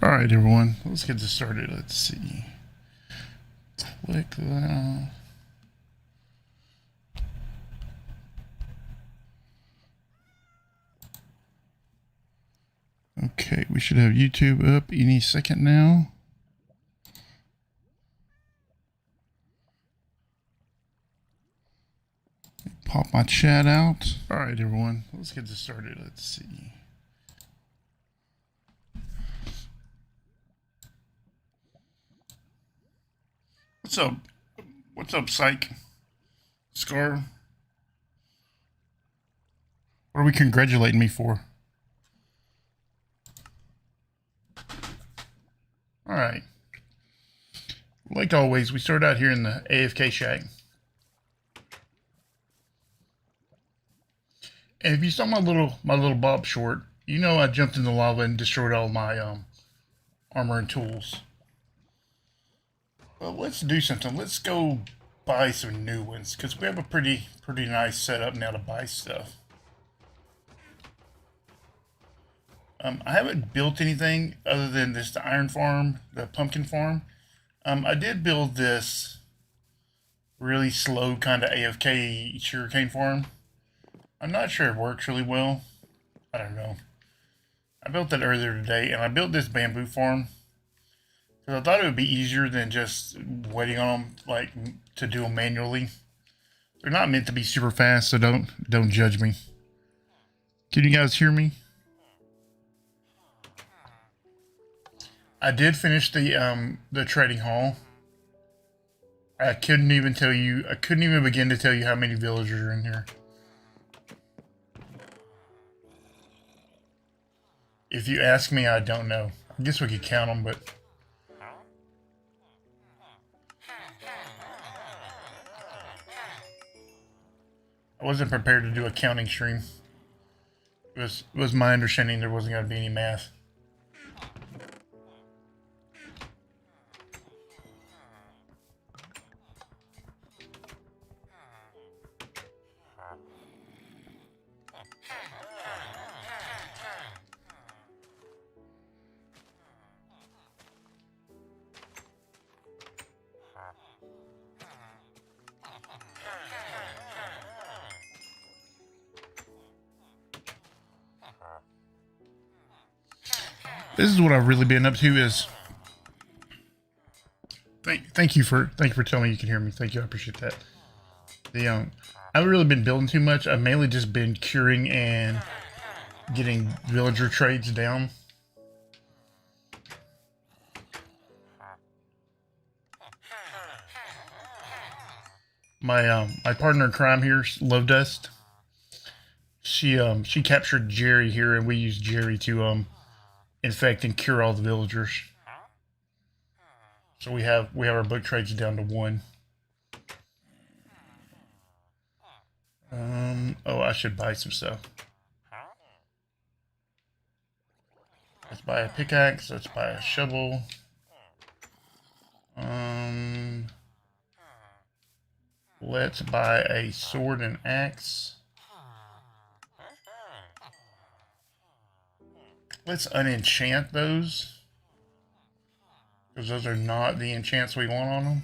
All right, everyone, let's get this started. Let's see. Click that. Okay, we should have YouTube up any second now. Pop my chat out. All right, everyone, let's get this started. Let's see. What's up? What's up, Psych? Scar? What are we congratulating me for? All right. Like always, we start out here in the AFK shack. And if you saw my little Bob short, you know I jumped in the lava and destroyed all my armor and tools. Well, let's do something. Let's go buy some new ones because we have a pretty nice setup now to buy stuff. I haven't built anything other than this the iron farm, the pumpkin farm. I did build this really slow kind of AFK sugarcane farm. I'm not sure it works really well. I don't know. I built that earlier today, and I built this bamboo farm because I thought it would be easier than just waiting on them, like to do them manually. They're not meant to be super fast, so don't judge me. Can you guys hear me? I did finish the trading hall. I couldn't even begin to tell you how many villagers are in here. If you ask me, I don't know. I guess we could count them, but I wasn't prepared to do a counting stream. It was my understanding there wasn't going to be any math. This is what I've really been up to is thank you for telling me you can hear me. Thank you, I appreciate that. I haven't really been building too much. I've mainly just been curing and getting villager trades down. My partner in crime here, Love Dust. She captured Jerry here, and we used Jerry to infect and cure all the villagers. So we have our book trades down to 1. Oh, I should buy some stuff. Let's buy a pickaxe. Let's buy a shovel. Let's buy a sword and axe. Let's unenchant those, because those are not the enchants we want on them.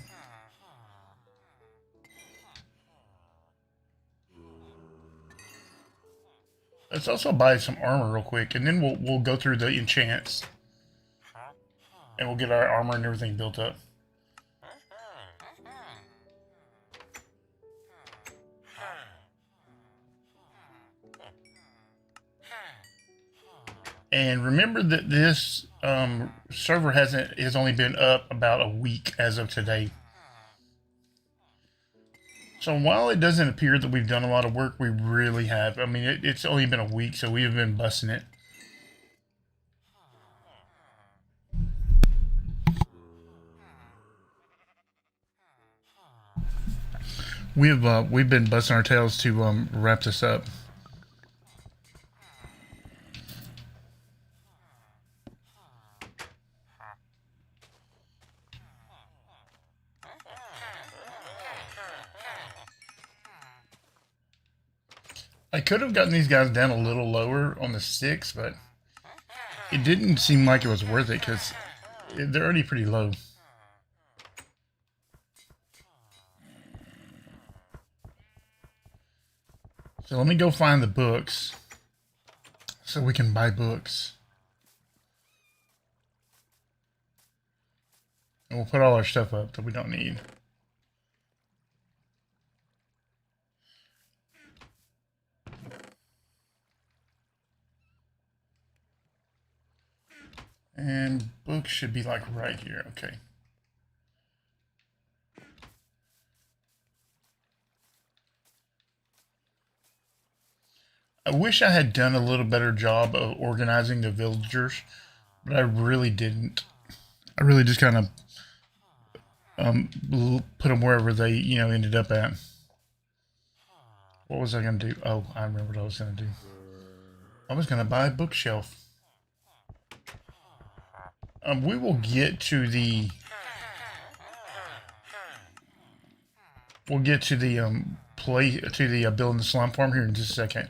Let's also buy some armor real quick, and then we'll go through the enchants, and we'll get our armor and everything built up. And remember that this server has only been up about a week as of today. So while it doesn't appear that we've done a lot of work, we really have. I mean, it's only been a week, so we have been busting it. We've been busting our tails to wrap this up. I could have gotten these guys down a little lower on the 6, but it didn't seem like it was worth it because they're already pretty low. So let me go find the books so we can buy books. And we'll put all our stuff up that we don't need. And books should be like right here. Okay. I wish I had done a little better job of organizing the villagers, but I really didn't. I really just kind of put them wherever they, ended up at. What was I going to do? Oh, I remember what I was going to do. I was going to buy a bookshelf. We will get to the... We'll get to the building the slime farm here in just a second.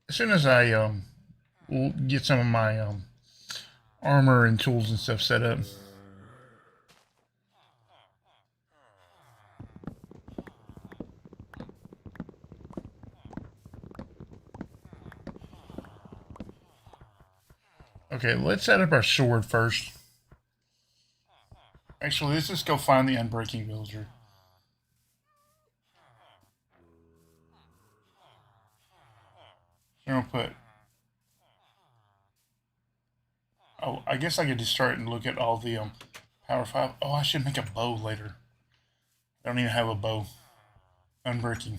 As soon as I get some of my armor and tools and stuff set up. Okay, let's set up our sword first. Actually, let's just go find the Unbreaking villager. So I'm gonna put... Oh, I guess I could just start and look at all the Power 5. Oh, I should make a bow later. I don't even have a bow. Unbreaking.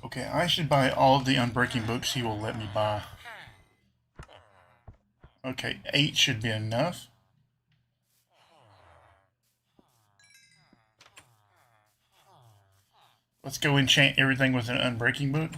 Okay, I should buy all of the Unbreaking books he will let me buy. Okay, 8 should be enough. Let's go enchant everything with an Unbreaking book.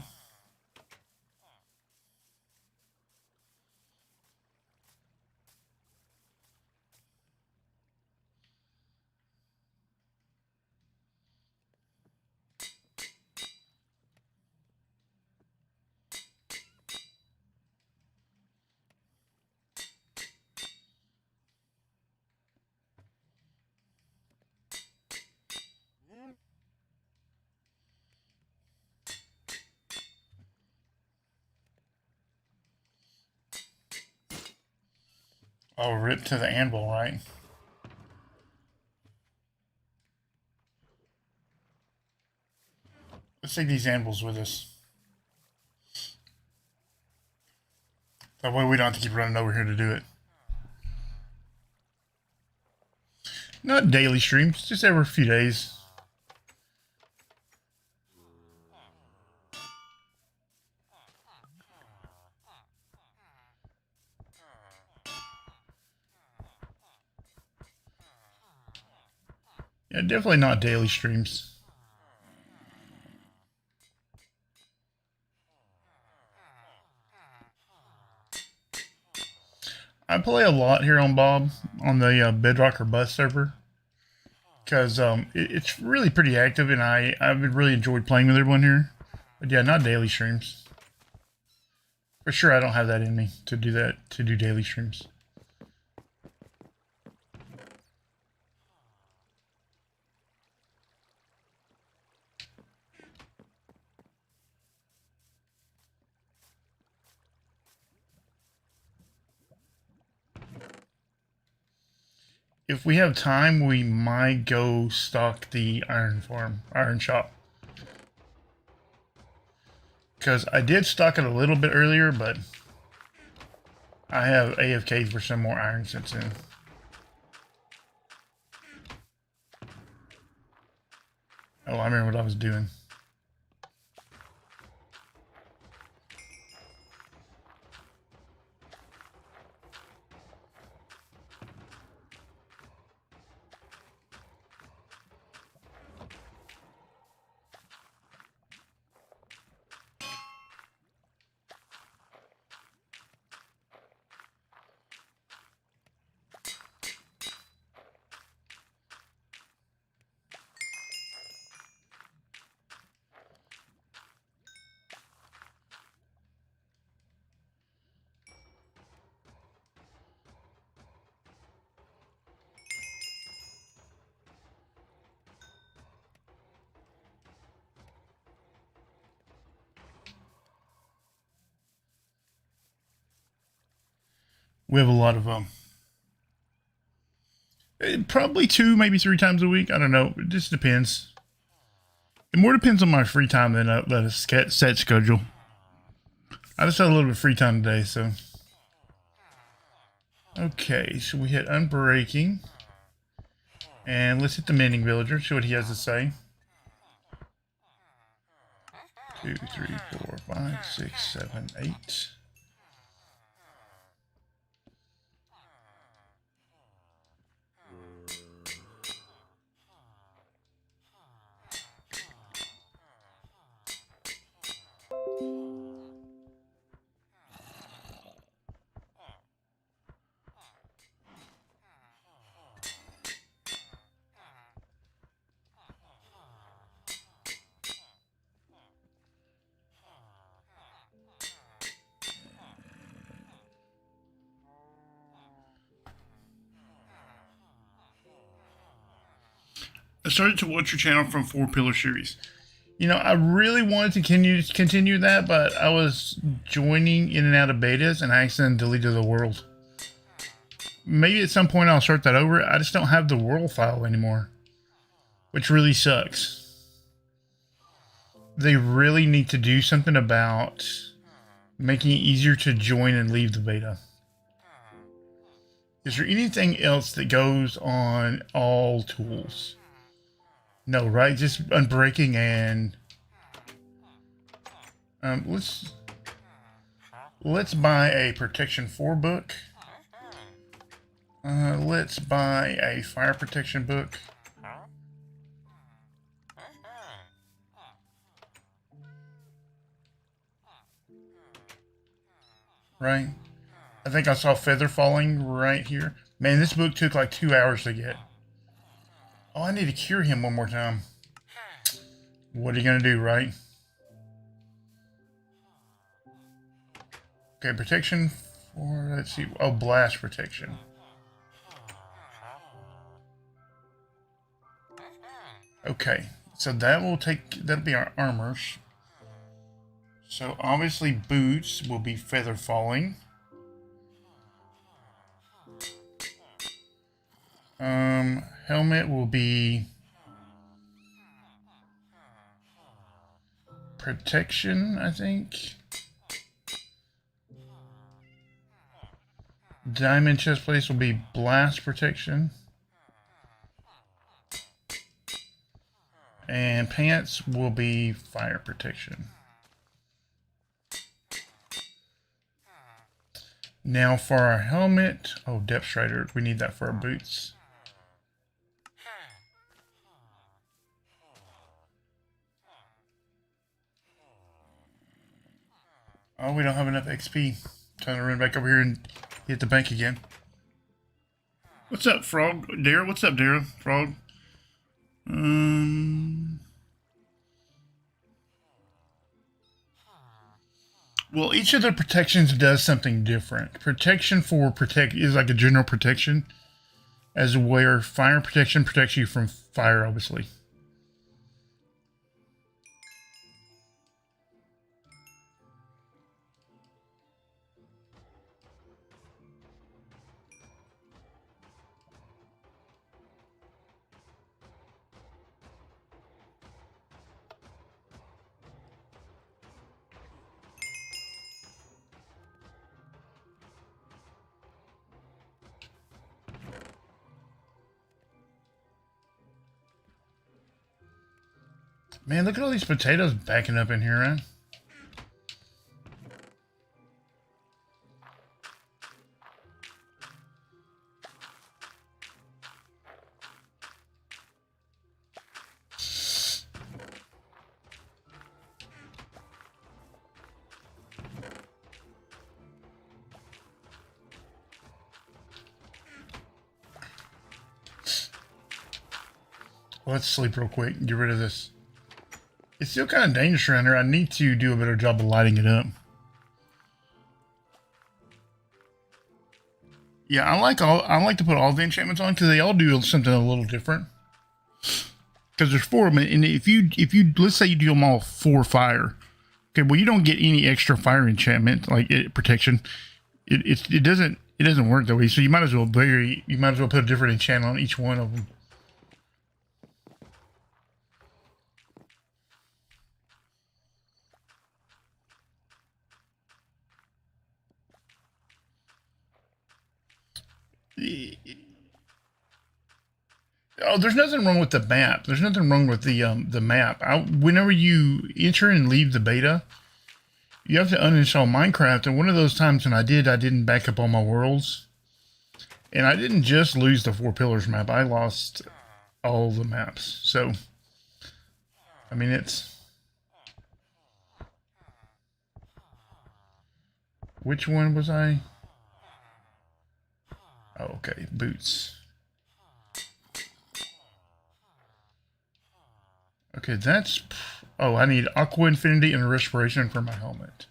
Oh, rip to the anvil, right? Let's take these anvils with us. That way we don't have to keep running over here to do it. Not daily streams, just every few days. Yeah, definitely not daily streams. I play a lot here on Bob on the Bedrock or Bus server because it's really pretty active, and I've really enjoyed playing with everyone here. But yeah, not daily streams. For sure, I don't have that in me to do that, to do daily streams. If we have time, we might go stock the iron shop. Because I did stock it a little bit earlier, but I have AFK'd for some more iron since then. Oh, I remember what I was doing. We have a lot of them. Probably 2, maybe 3 times a week. I don't know. It just depends. It more depends on my free time than a set schedule. I just had a little bit of free time today, so. Okay, so we hit Unbreaking. And let's hit the mending villager, see what he has to say. 2, 3, 4, 5, 6, 7, 8. I started to watch your channel from 4 Pillar series. You know, I really wanted to continue that, but I was joining in and out of betas and I accidentally deleted the world. Maybe at some point I'll start that over. I just don't have the world file anymore, which really sucks. They really need to do something about making it easier to join and leave the beta. Is there anything else that goes on all tools? No, right? Just Unbreaking and let's buy a Protection 4 book. Let's buy a Fire Protection book. Right? I think I saw Feather Falling right here. Man, this book took like 2 hours to get. Oh, I need to cure him one more time. What are you going to do, right? Okay, protection for, let's see. Oh, blast protection. Okay, so that'll be our armors. So obviously boots will be Feather Falling. Helmet will be protection, I think. Diamond chest plate will be blast protection. And pants will be fire protection. Now for our helmet, oh, depth strider, we need that for our boots. Oh, we don't have enough XP. Time to run back over here and hit the bank again. What's up, Frog? Dara, what's up, Dara? Frog? Well, each of the protections does something different. Protection for protect is like a general protection, as where fire protection protects you from fire, obviously. Man, look at all these potatoes backing up in here, man. Let's sleep real quick and get rid of this. It's still kind of dangerous around here. I need to do a better job of lighting it up. Yeah, I like to put all the enchantments on because they all do something a little different. Because there's 4 of them, and if you let's say you do them all 4 fire, okay, well you don't get any extra fire enchantment like protection. It doesn't It doesn't work that way, so you might as well put a different enchant on each one of them. Oh, there's nothing wrong with the map. There's nothing wrong with the map. Whenever you enter and leave the beta, you have to uninstall Minecraft. And one of those times when I didn't back up all my worlds. And I didn't just lose the 4 pillars map. I lost all the maps. So, I mean, it's... Which one was I? Oh, okay, boots. Okay, that's... Oh, I need Aqua Infinity and Respiration for my helmet.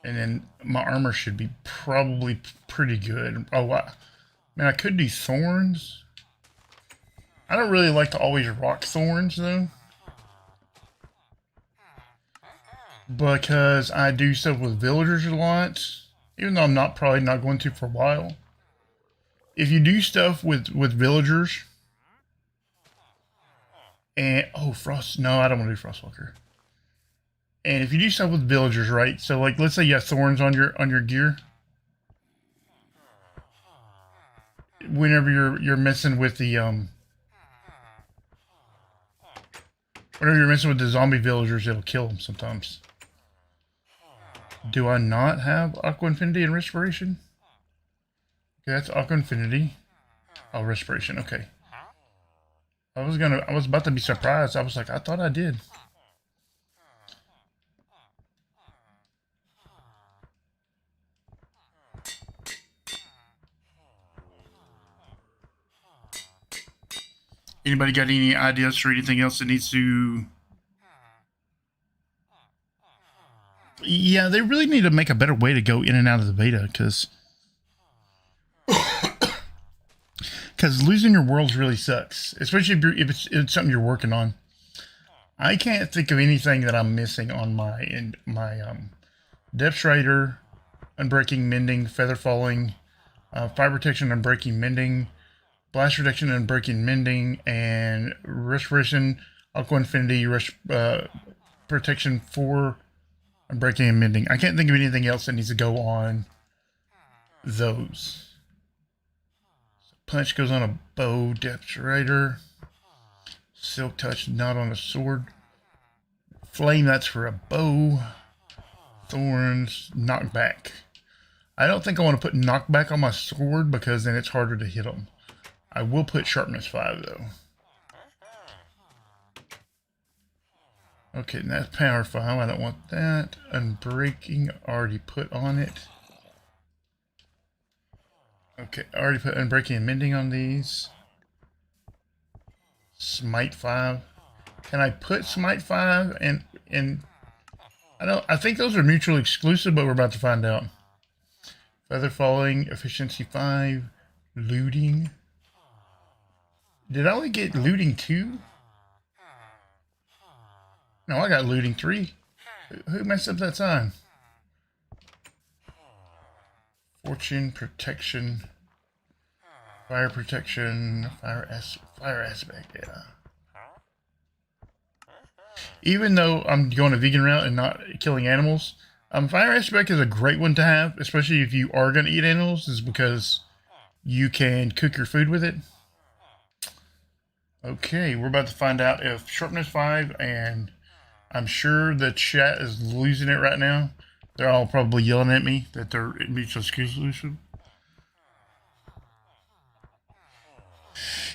And then my armor should be probably pretty good. Oh, man, I could do thorns. I don't really like to always rock thorns, though. Because I do stuff with villagers a lot. Even though I'm probably not going to for a while. If you do stuff with villagers... And, oh, Frost, no, I don't want to do Frostwalker. And if you do stuff with villagers, right? So, like, let's say you have thorns on your gear. Whenever you're messing with the whenever you're messing with the zombie villagers, it'll kill them sometimes. Do I not have Aqua Infinity and Respiration? Okay, that's Aqua Infinity. Oh, Respiration. Okay. I was about to be surprised. I was like, I thought I did. Anybody got any ideas for anything else that needs to... Yeah, they really need to make a better way to go in and out of the beta, because losing your worlds really sucks, especially if it's something you're working on. I can't think of anything that I'm missing on my Depth Strider, Unbreaking, Mending, Feather Falling, Fire Protection, Unbreaking, Mending, Blast Protection, Unbreaking, Mending, and Respiration, Aqua Infinity, Protection 4, Unbreaking, and Mending. I can't think of anything else that needs to go on those. Punch goes on a bow, Depth Strider. Silk Touch, not on a sword. Flame, that's for a bow. Thorns, Knockback. I don't think I want to put Knockback on my sword because then it's harder to hit them. I will put Sharpness 5 though. Okay, and that's Power 5. I don't want that. Unbreaking, already put on it. Okay, I already put Unbreaking and Mending on these. Smite 5. Can I put Smite 5 and I think those are mutually exclusive, but we're about to find out. Feather Falling, Efficiency 5, Looting. Did I only get Looting 2? No, I got Looting 3. Who messed up that sign? Fortune, Protection, Fire Protection, Fire Aspect, yeah. Even though I'm going a vegan route and not killing animals, Fire Aspect is a great one to have, especially if you are going to eat animals, is because you can cook your food with it. Okay, we're about to find out if Sharpness 5, and I'm sure the chat is losing it right now. They're all probably yelling at me that they're mutually exclusive.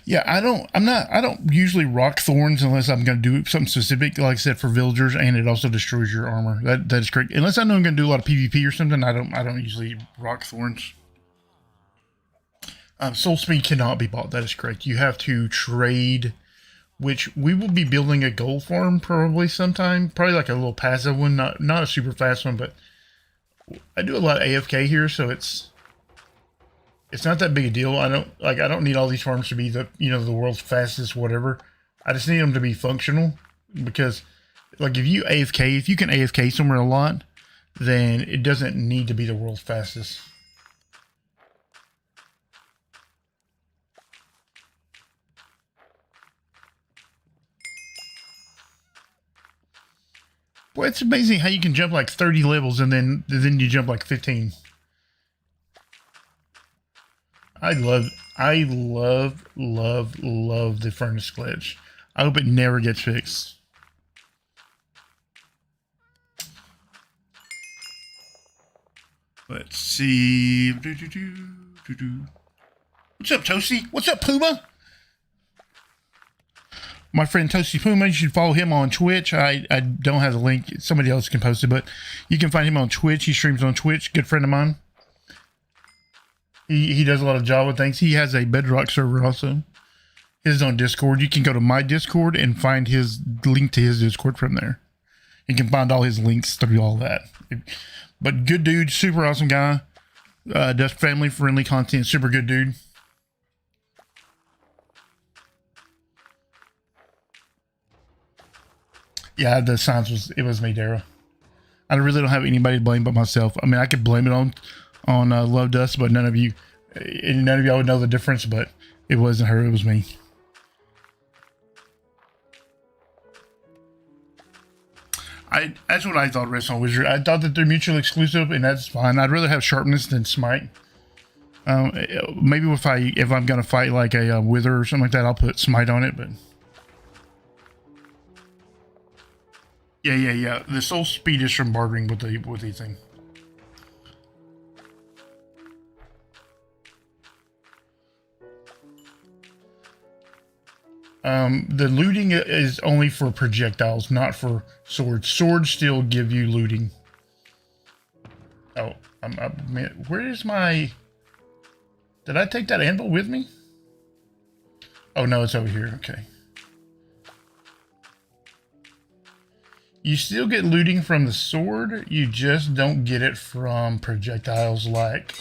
Yeah, I don't usually rock thorns unless I'm going to do something specific, like I said, for villagers, and it also destroys your armor. That is correct. Unless I know I'm going to do a lot of PvP or something, I don't usually rock thorns. Soul Speed cannot be bought. That is correct. You have to trade, which we will be building a gold farm probably sometime. Probably like a little passive one, not a super fast one, but I do a lot of AFK here, so it's not that big a deal. I don't need all these farms to be the world's fastest whatever. I just need them to be functional, because like if you can AFK somewhere a lot, then it doesn't need to be the world's fastest. Well, it's amazing how you can jump like 30 levels and then you jump like 15. I love the furnace glitch. I hope it never gets fixed. Let's see. What's up, Toasty? What's up, Puma? My friend Toasty Puma, you should follow him on Twitch. I don't have the link. Somebody else can post it, but you can find him on Twitch. He streams on Twitch. Good friend of mine. He does a lot of Java things. He has a Bedrock server also. His on Discord. You can go to my Discord and find his link to his Discord from there. You can find all his links through all that. But good dude, super awesome guy. Does family friendly content. Super good dude. Yeah, the signs was me, Dara. I really don't have anybody to blame but myself. I mean, I could blame it on Love Dust, but none of y'all would know the difference. But it wasn't her; it was me. That's what I thought. Redstone Wizard. I thought that they're mutually exclusive, and that's fine. I'd rather have sharpness than smite. Maybe if I'm gonna fight like a wither or something like that, I'll put smite on it, but. Yeah. The soul speed is from bartering with the thing. The looting is only for projectiles, not for swords. Swords still give you looting. Oh, where is my... Did I take that anvil with me? Oh, no, it's over here. Okay. You still get looting from the sword. You just don't get it from projectiles like,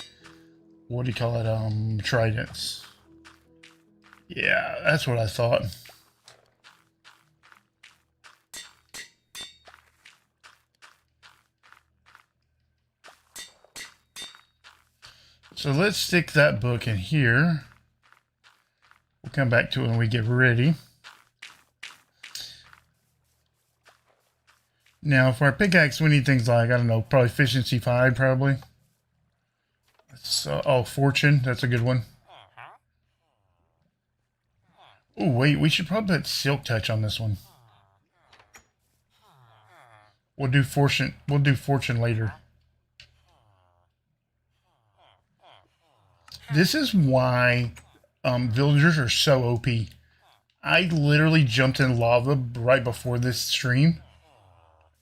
what do you call it? Tridents. Yeah, that's what I thought. So let's stick that book in here. We'll come back to it when we get ready. Now, for our pickaxe, we need things like, I don't know, probably efficiency 5, probably. So, oh, fortune, that's a good one. Oh, wait, we should probably put silk touch on this one. We'll do fortune later. This is why villagers are so OP. I literally jumped in lava right before this stream.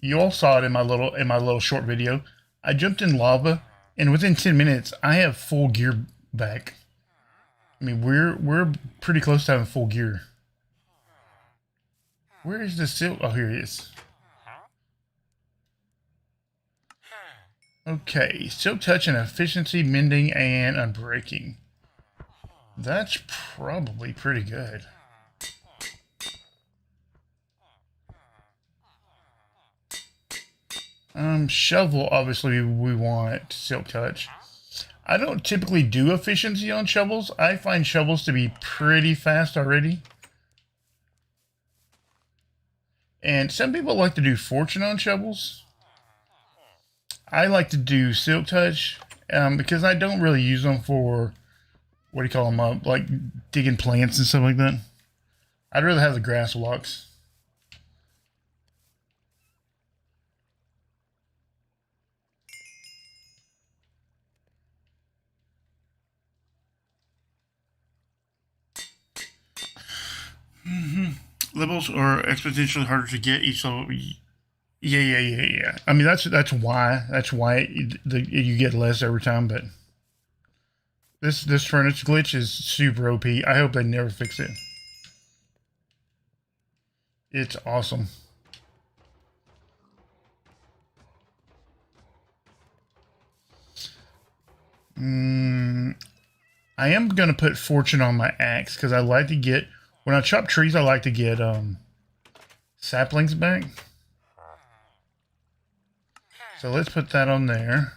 You all saw it in my little short video. I jumped in lava, and within 10 minutes, I have full gear back. I mean, we're pretty close to having full gear. Where is the silk? Oh, here it is. Okay, silk touch and efficiency, mending, and unbreaking. That's probably pretty good. Shovel, obviously we want silk touch. I don't typically do efficiency on shovels. I find shovels to be pretty fast already. And some people like to do fortune on shovels. I like to do silk touch because I don't really use them for, what do you call them, like digging plants and stuff like that. I'd rather have the grass blocks. Levels are exponentially harder to get each level. Yeah. I mean, that's why you get less every time. But this furnace glitch is super OP. I hope they never fix it. It's awesome. I am gonna put fortune on my axe because I like to get, when I chop trees, I like to get saplings back. So let's put that on there.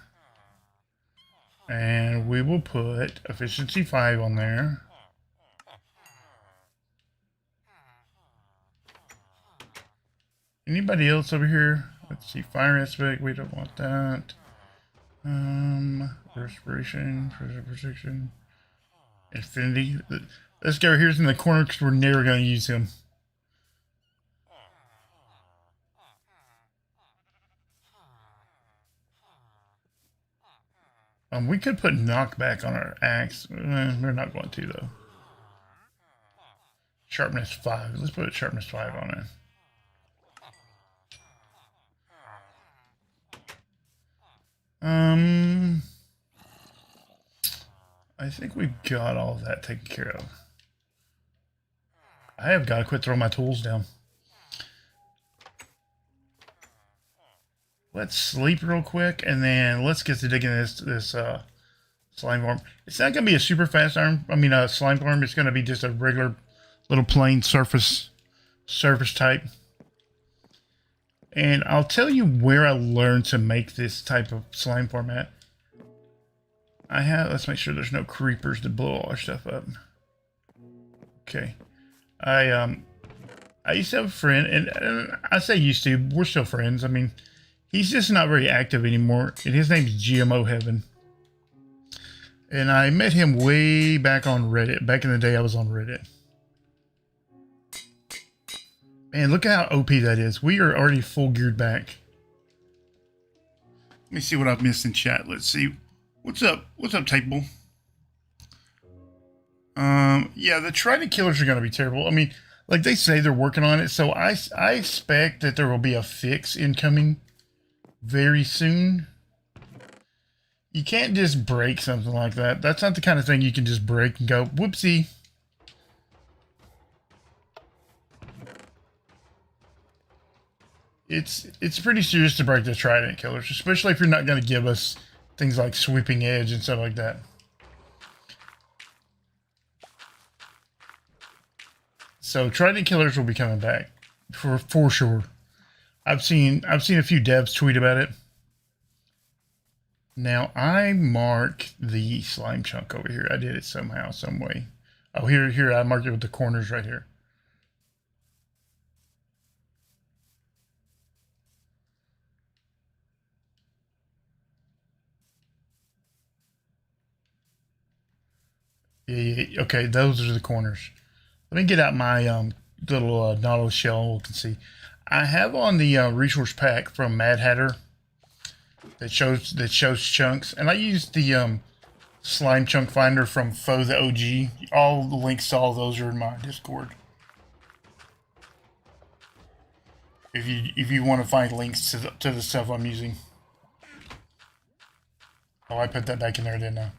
And we will put efficiency 5 on there. Anybody else over here? Let's see, fire aspect, we don't want that. Respiration, protection, infinity. This guy here's in the corner because we're never going to use him. We could put knockback on our axe. We're not going to though. Sharpness 5. Let's put sharpness 5 on it. I think we've got all of that taken care of. I have got to quit throwing my tools down. Let's sleep real quick, and then let's get to digging this slime farm. It's not going to be a super fast slime farm. It's going to be just a regular little plain surface type. And I'll tell you where I learned to make this type of slime farm at. Let's make sure there's no creepers to blow all our stuff up. Okay. I used to have a friend, and I say used to, we're still friends. I mean, he's just not very active anymore, and his name's GMO Heaven. And I met him way back on Reddit. Back in the day, I was on Reddit. Man, look at how OP that is. We are already full geared back. Let me see what I've missed in chat. Let's see. What's up? What's up, Table? Yeah, the Trident killers are going to be terrible. I mean, like they say, they're working on it. So I expect that there will be a fix incoming very soon. You can't just break something like that. That's not the kind of thing you can just break and go, whoopsie. It's pretty serious to break the Trident killers, especially if you're not going to give us things like sweeping edge and stuff like that. So Trident killers will be coming back for sure. I've seen a few devs tweet about it. Now I mark the slime chunk over here. I did it somehow, some way. Oh, here I marked it with the corners right here. Yeah, okay, those are the corners. Let me get out my little Nautilus shell. We can see. I have on the resource pack from Madhatter that shows chunks, and I used the slime chunk finder from Foe the OG. All the links to all those are in my Discord. If you want to find links to the stuff I'm using. Oh, I put that back in there, didn't I?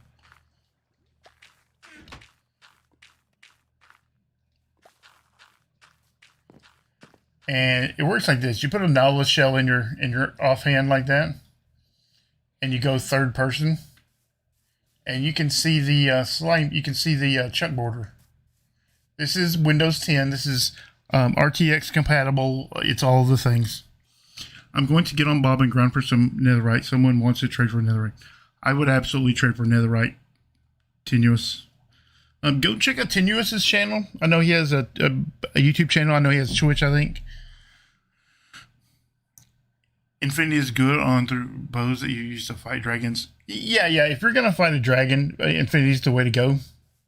And it works like this. You put a Nautilus shell in your offhand like that, and you go third person, and you can see the slime. You can see the chunk border. This is Windows 10. This is RTX compatible. It's all the things. I'm going to get on Bob and Grunt for some netherite. Someone wants to trade for netherite. I would absolutely trade for netherite. Tenuous. Go check out Tenuous's channel. I know he has a YouTube channel. I know he has Twitch, I think. Infinity is good on through bows that you use to fight dragons. Yeah. If you're gonna fight a dragon, Infinity is the way to go.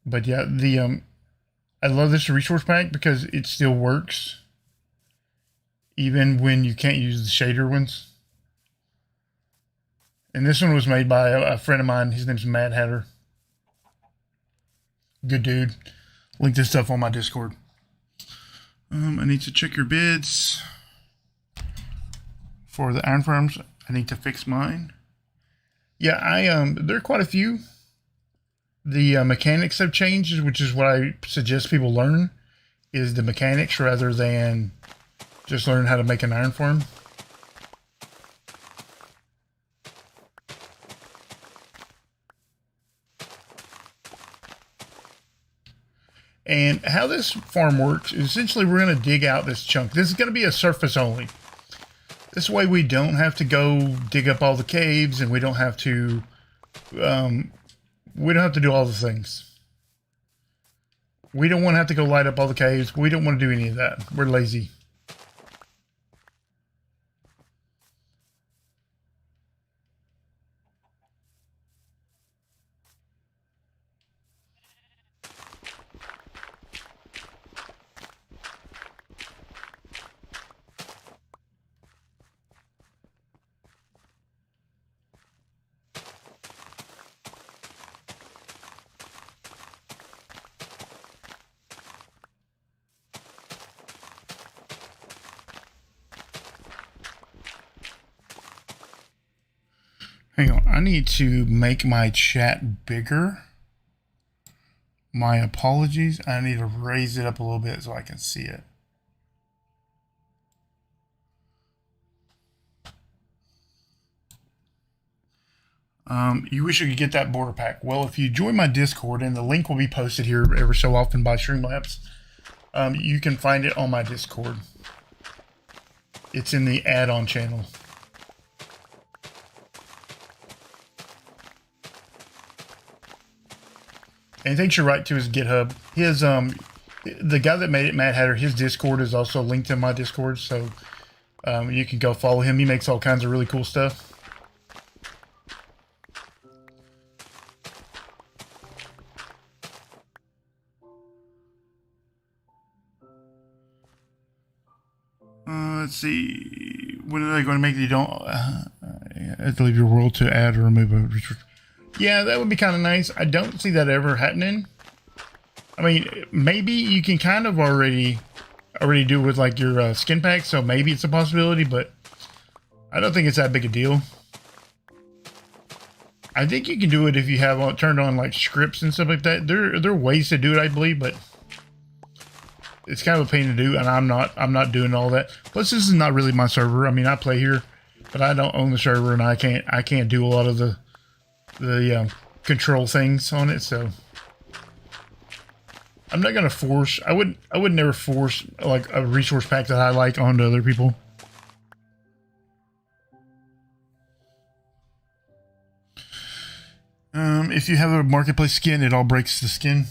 But yeah, I love this resource pack because it still works, even when you can't use the shader ones. And this one was made by a friend of mine. His name's Madhatter. Good dude. Link this stuff on my Discord. I need to check your bids. For the iron farms, I need to fix mine. Yeah, there are quite a few. The mechanics have changed, which is what I suggest people learn, is the mechanics rather than just learn how to make an iron farm. And how this farm works is essentially we're going to dig out this chunk. This is going to be a surface only. This way we don't have to go dig up all the caves, and we don't have to do all the things. We don't want to have to go light up all the caves. We don't want to do any of that. We're lazy. Hang on, I need to make my chat bigger. My apologies. I need to raise it up a little bit so I can see it. You wish you could get that border pack. Well, if you join my Discord, and the link will be posted here every so often by Streamlabs, you can find it on my Discord. It's in the add-on channel. And thanks you right to his GitHub. His the guy that made it, Madhatter, his Discord is also linked in my Discord, so you can go follow him. He makes all kinds of really cool stuff. Let's see. When are they going to make it? You don't have to leave your world to add or remove a resource. Yeah, that would be kind of nice. I don't see that ever happening. I mean, maybe you can kind of already do it with like your skin pack, so maybe it's a possibility, but I don't think it's that big a deal. I think you can do it if you have turned on like scripts and stuff like that. There are ways to do it, I believe, but it's kind of a pain to do, and I'm not doing all that. Plus, this is not really my server. I mean, I play here, but I don't own the server, and I can't do a lot of the control things on it, so I'm not gonna force. I would never force like a resource pack that I like onto other people. If you have a marketplace skin, it all breaks the skin.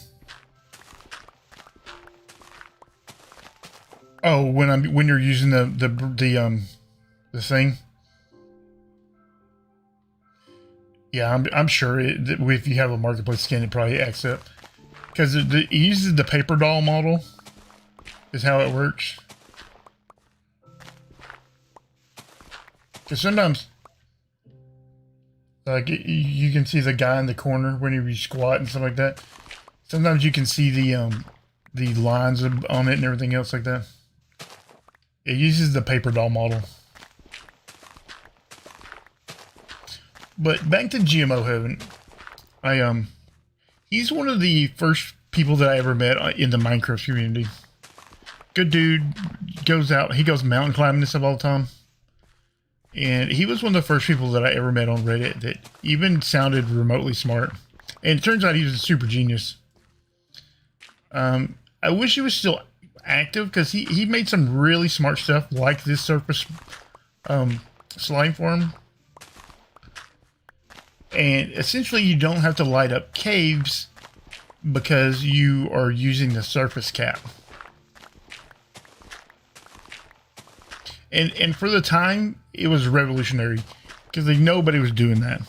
Oh, when you're using the thing. Yeah, I'm sure if you have a marketplace skin, it probably acts up. Because it uses the paper doll model, is how it works. Because sometimes, like, you can see the guy in the corner when you squat and stuff like that. Sometimes you can see the lines on it and everything else like that. It uses the paper doll model. But back to GMO Heaven, he's one of the first people that I ever met in the Minecraft community. Good dude, he goes mountain climbing and stuff all the time. And he was one of the first people that I ever met on Reddit that even sounded remotely smart. And it turns out he was a super genius. I wish he was still active, because he made some really smart stuff like this surface slime farm. And essentially you don't have to light up caves because you are using the surface cap. And for the time, it was revolutionary because nobody was doing that.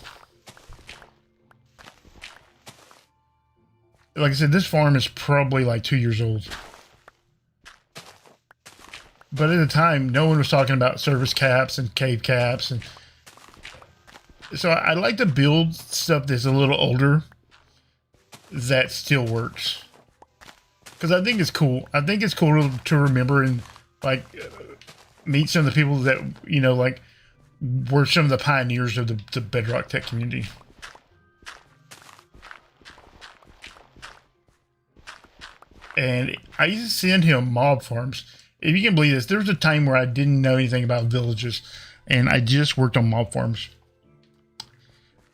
Like I said, this farm is probably like 2 years old. But at the time, no one was talking about surface caps and cave caps. And so I like to build stuff that's a little older that still works. Because I think it's cool. I think it's cool to remember and like meet some of the people that, you know, like were some of the pioneers of the Bedrock tech community. And I used to send him mob farms. If you can believe this, there was a time where I didn't know anything about villages, and I just worked on mob farms.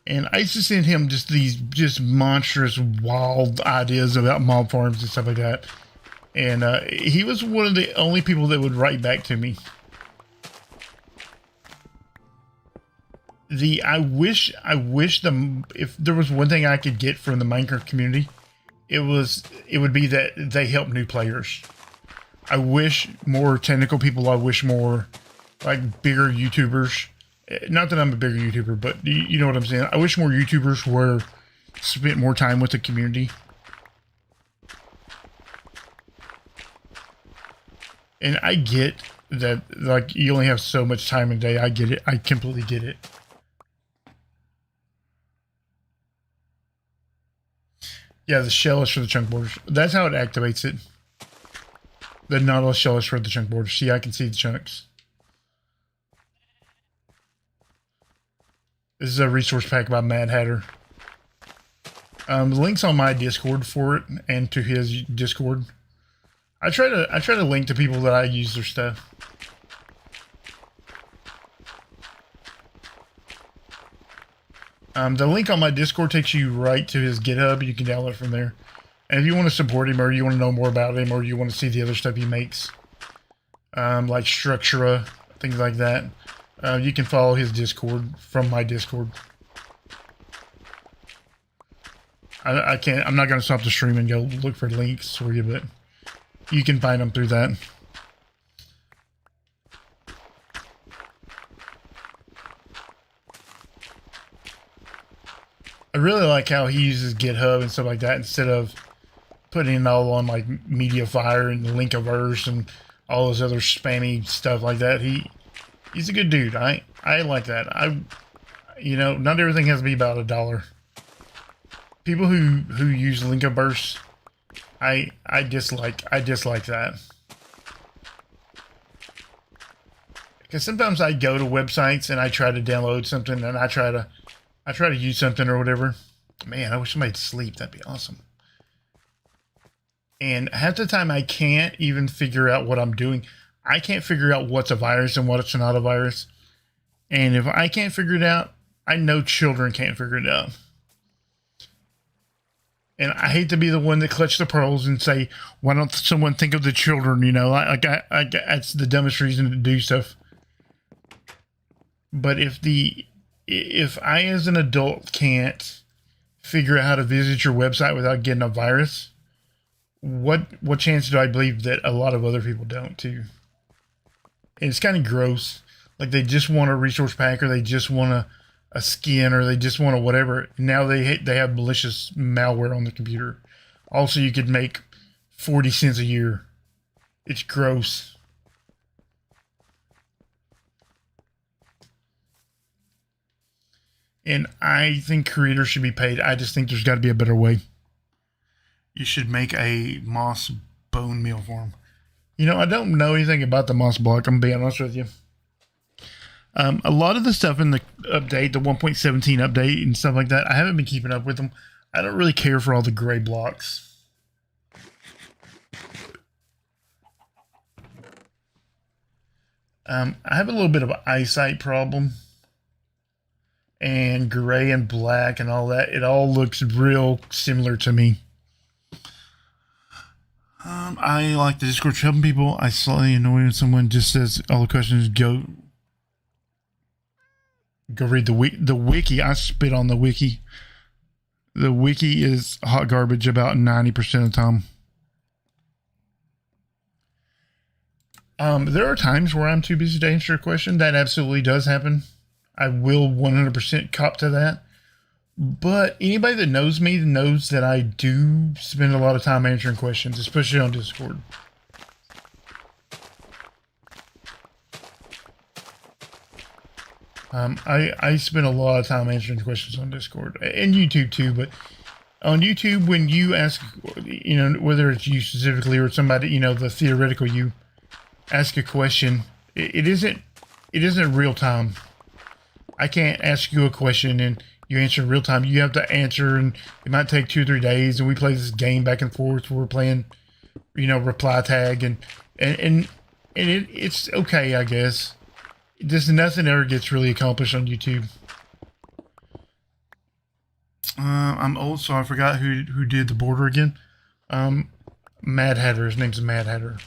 And I used to send him just these monstrous, wild ideas about mob farms and stuff like that. And he was one of the only people that would write back to me. I wish if there was one thing I could get from the Minecraft community, it would be that they help new players. I wish more technical people. I wish more like bigger YouTubers. Not that I'm a bigger YouTuber, but you know what I'm saying. I wish more YouTubers spent more time with the community. And I get that, like, you only have so much time in a day. I get it. I completely get it. Yeah, the shell is for the chunk borders. That's how it activates it. The Nautilus shell is for the chunk borders. See, I can see the chunks. This is a resource pack by Madhatter. The link's on my Discord for it and to his Discord. I try to link to people that I use their stuff. The link on my Discord takes you right to his GitHub. You can download it from there. And if you want to support him, or you want to know more about him, or you want to see the other stuff he makes, like Structura, things like that, you can follow his Discord from my Discord. I'm not going to stop the stream and go look for links for you, but you can find them through that. I really like how he uses GitHub and stuff like that instead of putting it all on like Mediafire and Linkiverse and all those other spammy stuff like that. He's a good dude. I like that. You know, not everything has to be about $1. People who use Linkiverse, I dislike that. Because sometimes I go to websites and I try to download something and I try to use something or whatever. Man, I wish somebody'd sleep. That'd be awesome. And half the time I can't even figure out what I'm doing. I can't figure out what's a virus and what's not a virus. And if I can't figure it out, I know children can't figure it out. And I hate to be the one that clutch the pearls and say, why don't someone think of the children, you know? That's the dumbest reason to do stuff. But if I as an adult can't figure out how to visit your website without getting a virus, what chance do I believe that a lot of other people don't too? And it's kind of gross. Like they just want a resource pack, or they just want a skin, or they just want a whatever. Now they have malicious malware on the computer. Also, you could make 40 cents a year. It's gross. And I think creators should be paid. I just think there's got to be a better way. You should make a moss bone meal for them. You know, I don't know anything about the moss block. I'm being honest with you. A lot of the stuff in the update, the 1.17 update and stuff like that, I haven't been keeping up with them. I don't really care for all the gray blocks. I have a little bit of an eyesight problem. And gray and black and all that, it all looks real similar to me. I like the Discord helping people. I slightly annoyed when someone just says all the questions. Go read the wiki. I spit on the wiki. The wiki is hot garbage about 90% of the time. There are times where I'm too busy to answer a question. That absolutely does happen. I will 100% cop to that. But anybody that knows me knows that I do spend a lot of time answering questions, especially on Discord. I spend a lot of time answering questions on Discord and YouTube too. But on YouTube, when you ask, you know, whether it's you specifically or somebody, you know, the theoretical you ask a question, it isn't real time. I can't ask you a question and you answer in real time. You have to answer, and it might take 2 or 3 days. And we play this game back and forth where we're playing, you know, reply tag, and it's okay, I guess. Just nothing ever gets really accomplished on YouTube. I'm old, so I forgot who did the border again. Madhatter. His name's Madhatter.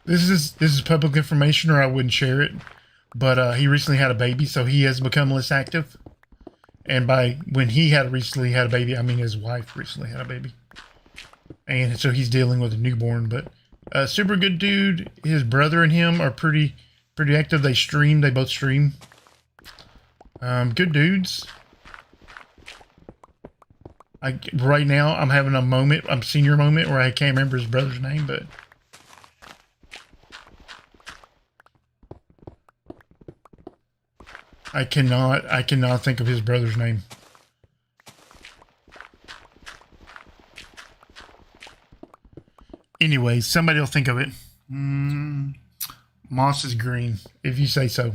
This is public information, or I wouldn't share it. But he recently had a baby, so he has become less active. And by when he recently had a baby, I mean his wife recently had a baby, and so he's dealing with a newborn. But super good dude. His brother and him are pretty active. They stream. They both stream. Good dudes. Right now I'm having a moment. I'm senior moment where I can't remember his brother's name, but. I cannot think of his brother's name. Anyway, somebody will think of it. Moss is green, if you say so.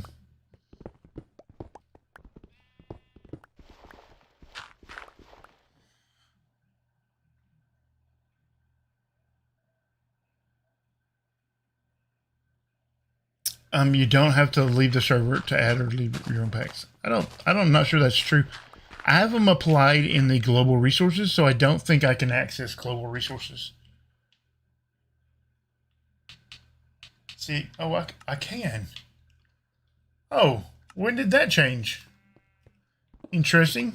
You don't have to leave the server to add or leave your own packs. I'm not sure that's true. I have them applied in the global resources, so I don't think I can access global resources. See, oh, I can. Oh, when did that change? Interesting.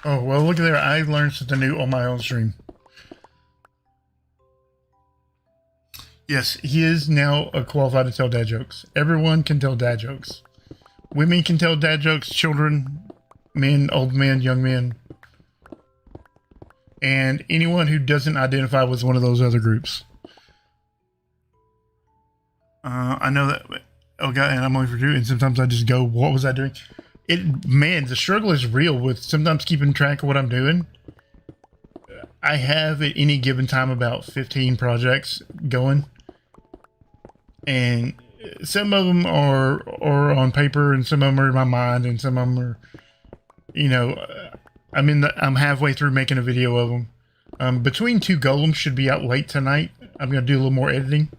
Oh, well, look at there. I learned something new on my own stream. Yes, he is now qualified to tell dad jokes. Everyone can tell dad jokes. Women can tell dad jokes, children, men, old men, young men. And anyone who doesn't identify with one of those other groups. I know that. Oh, God, and I'm only for doing. And sometimes I just go, what was I doing? Man, the struggle is real with sometimes keeping track of what I'm doing. I have at any given time about 15 projects going, and some of them are on paper, and some of them are in my mind, and some of them are, you know, I'm halfway through making a video of them. Between two golems should be out late tonight. I'm gonna do a little more editing.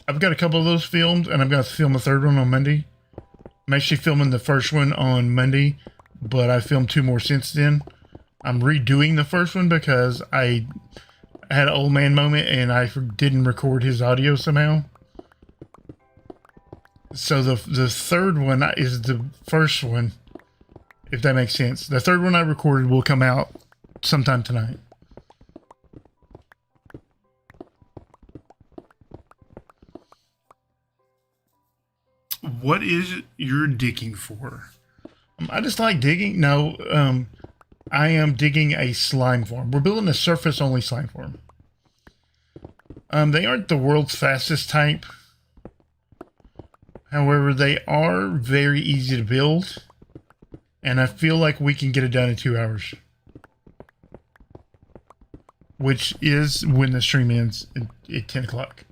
I've got a couple of those filmed, and I'm going to film a third one on Monday. I'm actually filming the first one on Monday, but I filmed 2 more since then. I'm redoing the first one because I had an old man moment, and I didn't record his audio somehow. So the third one is the first one, if that makes sense. The third one I recorded will come out sometime tonight. What is it you're digging for? I just like digging. No, I am digging a slime farm. We're building a surface-only slime farm. They aren't the world's fastest type. However, they are very easy to build. And I feel like we can get it done in 2 hours. Which is when the stream ends at 10 o'clock.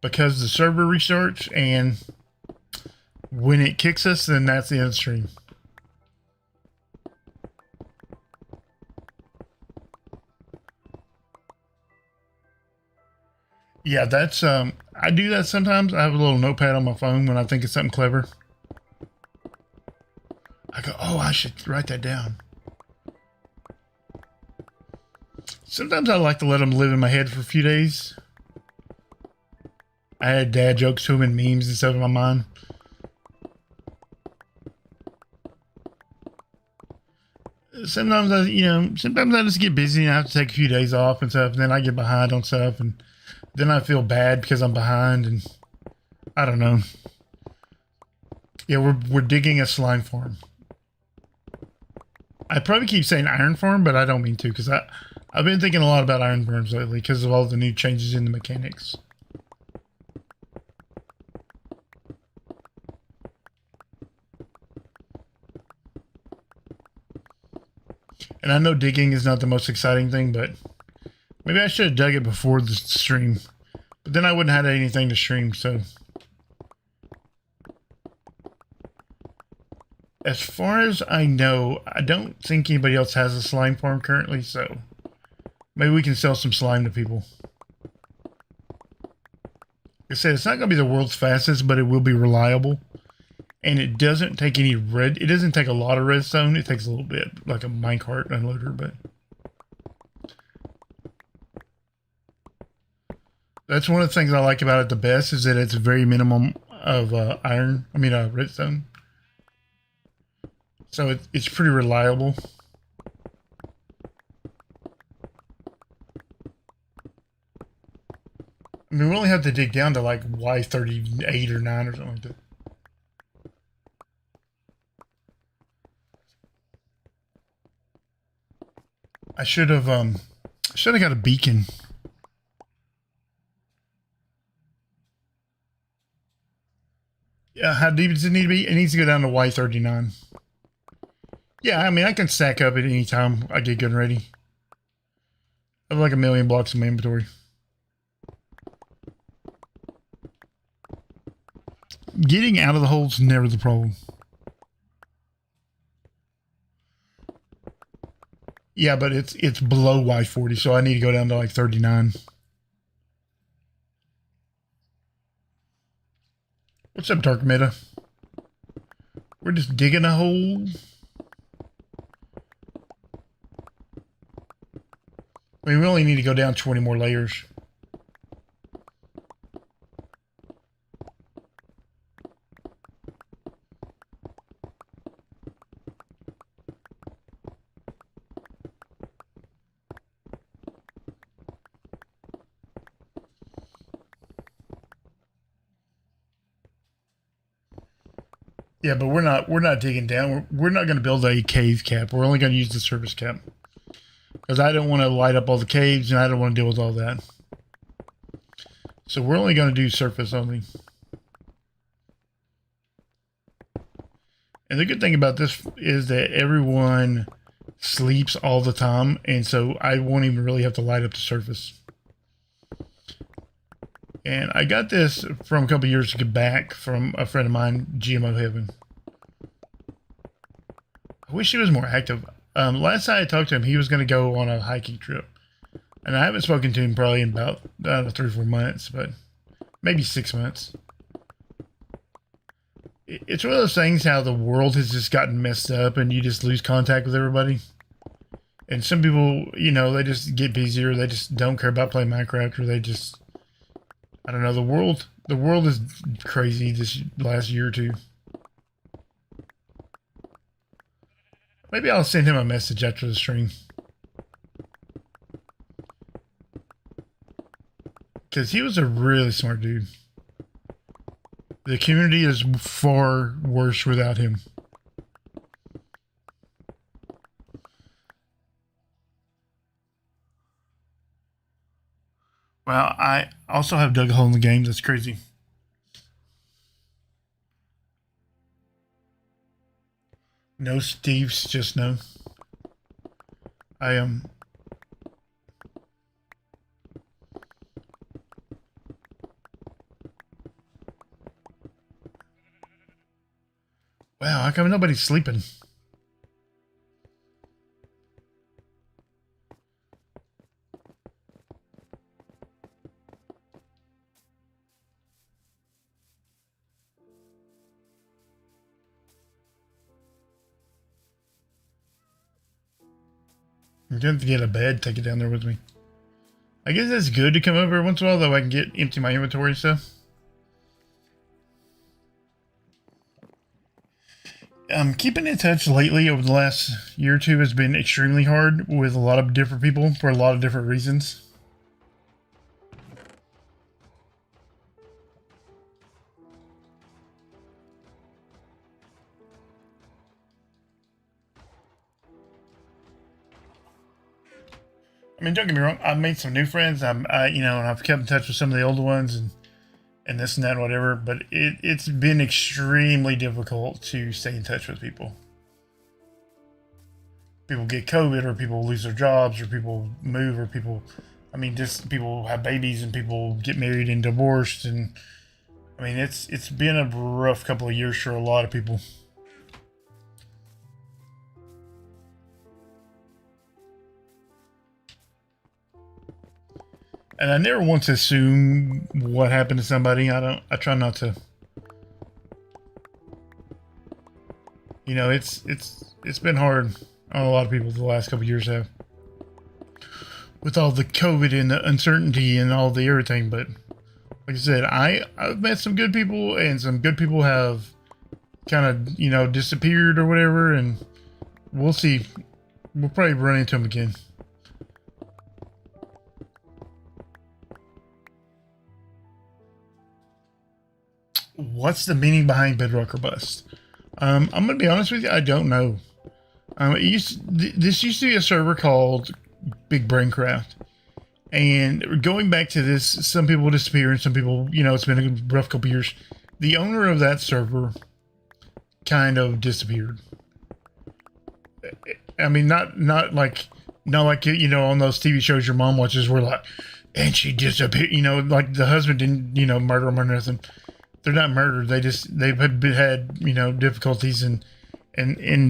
Because the server restarts, and when it kicks us, then that's the end of the stream. Yeah, that's, I do that sometimes. I have a little notepad on my phone when I think of something clever. I go, oh, I should write that down. Sometimes I like to let them live in my head for a few days. I had dad jokes to them and memes and stuff in my mind. Sometimes I just get busy and I have to take a few days off and stuff, and then I get behind on stuff, and then I feel bad because I'm behind, and I don't know. Yeah, we're digging a slime farm. I probably keep saying iron farm, but I don't mean to, because I've been thinking a lot about iron farms lately because of all the new changes in the mechanics. And I know digging is not the most exciting thing, but maybe I should have dug it before the stream. But then I wouldn't have had anything to stream, so. As far as I know, I don't think anybody else has a slime farm currently, so maybe we can sell some slime to people. I said, it's not going to be the world's fastest, but it will be reliable. And it doesn't take any red. It doesn't take a lot of redstone. It takes a little bit, like a minecart unloader, but that's one of the things I like about it the best is that it's very minimum of redstone. So it's pretty reliable. I mean, we only have to dig down to like Y38 or 9 or something like that. I should have got a beacon. Yeah, how deep does it need to be? It needs to go down to Y39. Yeah, I mean, I can stack up at any time I get good and ready. I have like 1,000,000 blocks in my inventory. Getting out of the hole's never the problem. Yeah, but it's below Y40, so I need to go down to like 39. What's up, Dark Meta? We're just digging a hole. I mean, we only need to go down 20 more layers. Yeah, but we're not digging down. We're not going to build a cave cap. We're only going to use the surface cap. Because I don't want to light up all the caves and I don't want to deal with all that. So we're only going to do surface only. And the good thing about this is that everyone sleeps all the time. And so I won't even really have to light up the surface. And I got this from a couple years back from a friend of mine, GMO Heaven. I wish he was more active. Last time I talked to him, he was going to go on a hiking trip. And I haven't spoken to him probably in about 3 or 4 months, but maybe 6 months. It's one of those things how the world has just gotten messed up and you just lose contact with everybody. And some people, you know, they just get busier. They just don't care about playing Minecraft, or they just... I don't know, the world is crazy this last year or two. Maybe I'll send him a message after the stream. Because he was a really smart dude. The community is far worse without him. Well, I also have dug a hole in the game. That's crazy. No Steve's, just no. I am. Wow, how come nobody's sleeping? I'm going to get a bed, take it down there with me. I guess it's good to come over once in a while, though I can empty my inventory and stuff. Keeping in touch lately over the last year or two has been extremely hard with a lot of different people for a lot of different reasons. I mean, don't get me wrong. I've made some new friends. I've kept in touch with some of the older ones and this and that and whatever. But it's been extremely difficult to stay in touch with people. People get COVID, or people lose their jobs, or people move, or people have babies, and people get married and divorced, and I mean, it's been a rough couple of years for a lot of people. And I never want to assume what happened to somebody. I try not to. You know, it's been hard on a lot of people the last couple of years have. With all the COVID and the uncertainty and all the everything, but like I said, I've met some good people, and some good people have kind of, you know, disappeared or whatever, and we'll see. We'll probably run into them again. What's the meaning behind Bedrock or Bust? I'm gonna be honest with you, I don't know. This used to be a server called Big Braincraft, and going back to this, some people disappear and some people, you know, it's been a rough couple years. The owner of that server kind of disappeared. I mean, not like you know, on those TV shows your mom watches where like, and she disappeared. You know, like the husband didn't, you know, murder him or nothing. They're not murdered. They've had, you know, difficulties and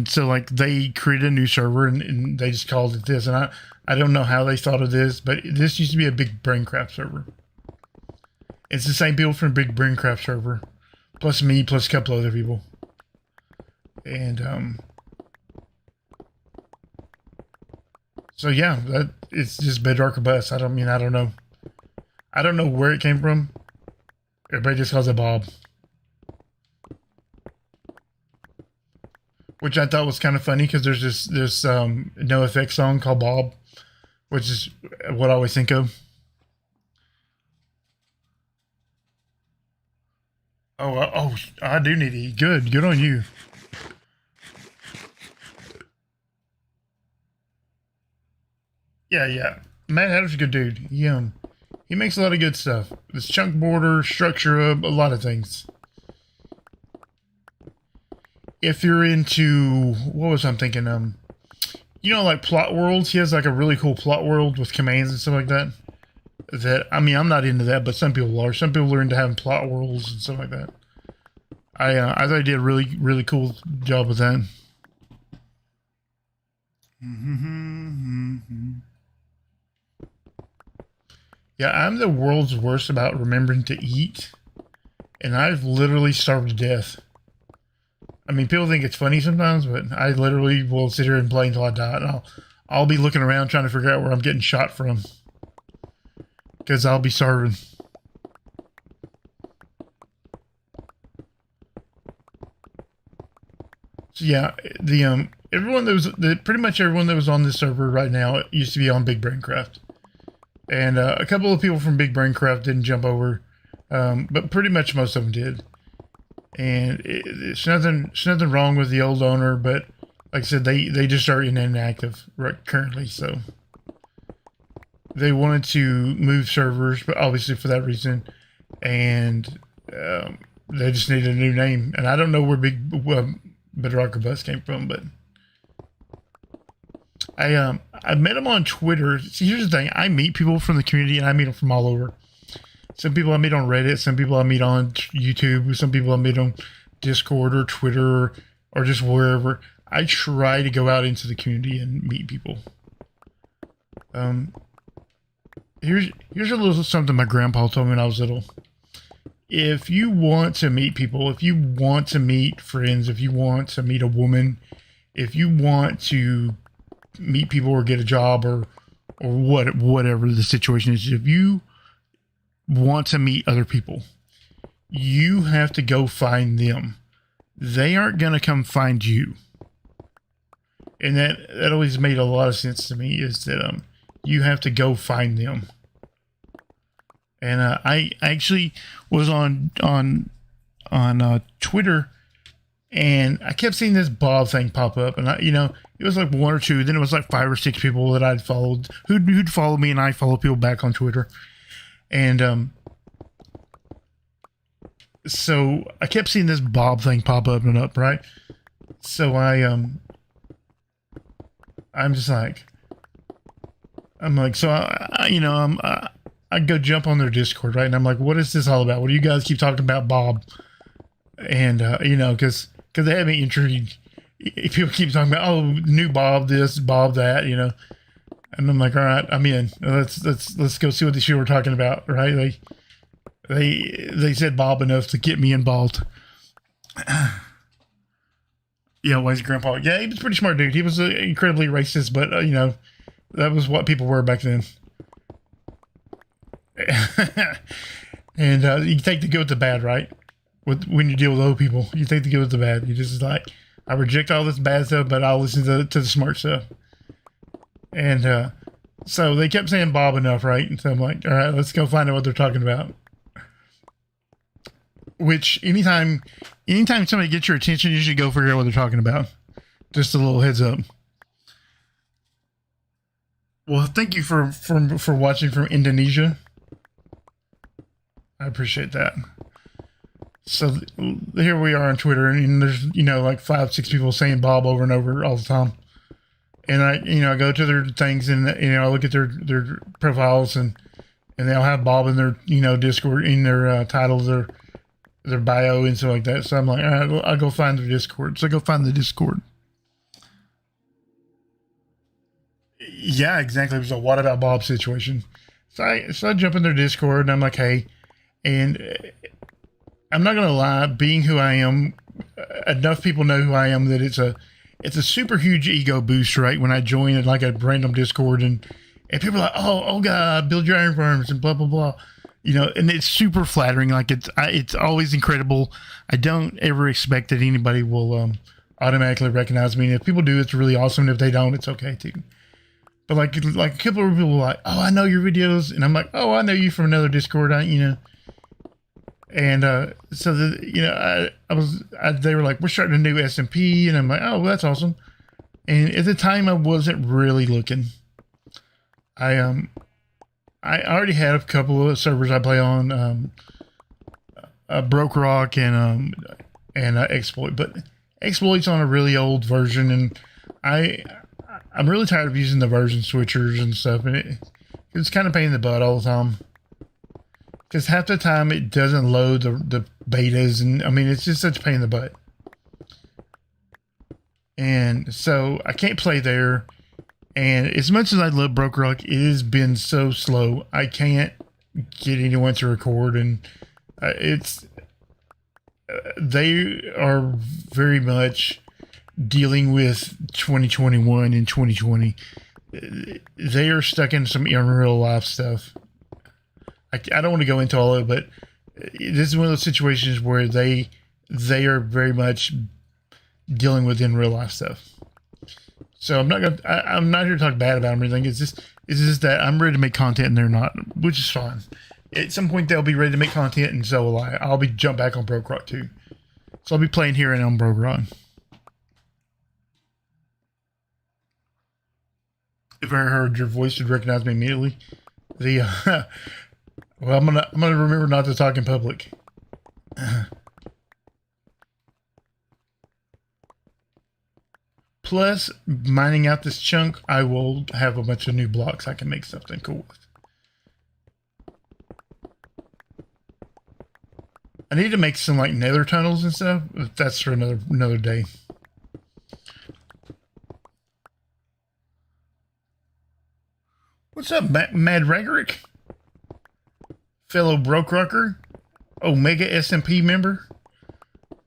so like they created a new server and they just called it this. And I don't know how they thought of this, but this used to be a Big Braincraft server. It's the same people from Big Braincraft server, plus me, plus a couple other people. And so yeah, it's just Bedrock or Bust. I don't know. I don't know where it came from. Everybody just calls it Bob. Which I thought was kind of funny because there's this NoFX song called Bob, which is what I always think of. Oh, I do need to eat. Good on you. Yeah. Madhatter's a good dude. He makes a lot of good stuff. This chunk border, structure up, a lot of things. If you're into, what was I'm thinking? You know, like plot worlds. He has like a really cool plot world with commands and stuff like that. I mean, I'm not into that, but some people are. Some people are into having plot worlds and stuff like that. I thought he did a really cool job with that. Yeah, I'm the world's worst about remembering to eat, and I've literally starved to death. I mean, people think it's funny sometimes, but I literally will sit here and play until I die, and I'll be looking around trying to figure out where I'm getting shot from, because I'll be starving. So yeah, pretty much everyone that was on this server right now used to be on Big Braincraft. And a couple of people from Big Braincraft didn't jump over, but pretty much most of them did. And it's nothing wrong with the old owner, but like I said, they just are inactive currently, so they wanted to move servers, but obviously for that reason, and they just needed a new name. And I don't know where Bedrock or Bust came from, but I met him on Twitter. See, here's the thing. I meet people from the community, and I meet them from all over. Some people I meet on Reddit. Some people I meet on YouTube. Some people I meet on Discord or Twitter or just wherever. I try to go out into the community and meet people. Here's a little something my grandpa told me when I was little. If you want to meet people, if you want to meet friends, if you want to meet a woman, if you want to meet people or get a job or whatever the situation is, if you want to meet other people, you have to go find them. They aren't going to come find you. And that always made a lot of sense to me, is that you have to go find them. And I actually was on Twitter, and I kept seeing this Bob thing pop up, and it was like one or two, then it was like 5 or 6 people that I'd followed who'd follow me, and I follow people back on Twitter. And so I kept seeing this Bob thing pop up and up, right? So I'm just like, so I go jump on their Discord, right? And I'm like, what is this all about? What do you guys keep talking about Bob? And because they have me intrigued. People keep talking about, oh, new Bob this, Bob that, And I'm like, all right, I'm in. Let's go see what these people were talking about, right? They said Bob enough to get me involved. Yeah, why his grandpa? Yeah, he was a pretty smart dude. He was incredibly racist, but you know, that was what people were back then. And you take the good with the bad, right? When you deal with old people, you take the good with the bad. You just like, I reject all this bad stuff, but I'll listen to the smart stuff. And so they kept saying Bob enough, right? And so I'm like, all right, let's go find out what they're talking about. Which anytime somebody gets your attention, you should go figure out what they're talking about. Just a little heads up. Well, thank you for watching from Indonesia. I appreciate that. So here we are on Twitter, and there's, you know, like 5-6 people saying Bob over and over all the time. And I go to their things, and you know, I look at their profiles, and they'll have Bob in their, you know, Discord, in their titles, their bio and stuff like that. So I'm like, all right, I'll go find their Discord. So I go find the Discord. Yeah, exactly. It was a what about Bob situation. So I jump in their Discord, and I'm like, hey, and I'm not gonna lie, being who I am, enough people know who I am that it's a super huge ego boost, right? When I join like a random Discord, and people are like, oh God, build your iron farms and blah blah blah, you know, and it's super flattering. Like it's always incredible. I don't ever expect that anybody will automatically recognize me. And if people do, it's really awesome. And if they don't, it's okay too. But like a couple of people were like, oh, I know your videos, and I'm like, oh, I know you from another Discord, you know. And so you know, they were like, we're starting a new SMP, and I'm like, oh, well, that's awesome. And at the time, I wasn't really looking. I already had a couple of servers I play on, Bedrock and Exploit, but Exploit's on a really old version, and I'm really tired of using the version switchers and stuff, and it's kind of pain in the butt all the time. Because half the time it doesn't load the betas, and I mean, it's just such a pain in the butt. And so I can't play there. And as much as I love Bedrock, it has been so slow. I can't get anyone to record, and they are very much dealing with 2021 and 2020. They are stuck in some unreal life stuff. I don't want to go into all of it, but this is one of those situations where they are very much dealing with in real life stuff. So I'm not here to talk bad about them or anything. It's just that I'm ready to make content and they're not, which is fine. At some point they'll be ready to make content, and so will I. I'll be jump back on Bedrock too. So I'll be playing here and on Bedrock. If I heard your voice, you'd recognize me immediately. Well, I'm gonna remember not to talk in public. Plus, mining out this chunk, I will have a bunch of new blocks I can make something cool with. I need to make some like nether tunnels and stuff, but that's for another day. What's up, Madhatter? Fellow Bedrocker, Omega SMP member.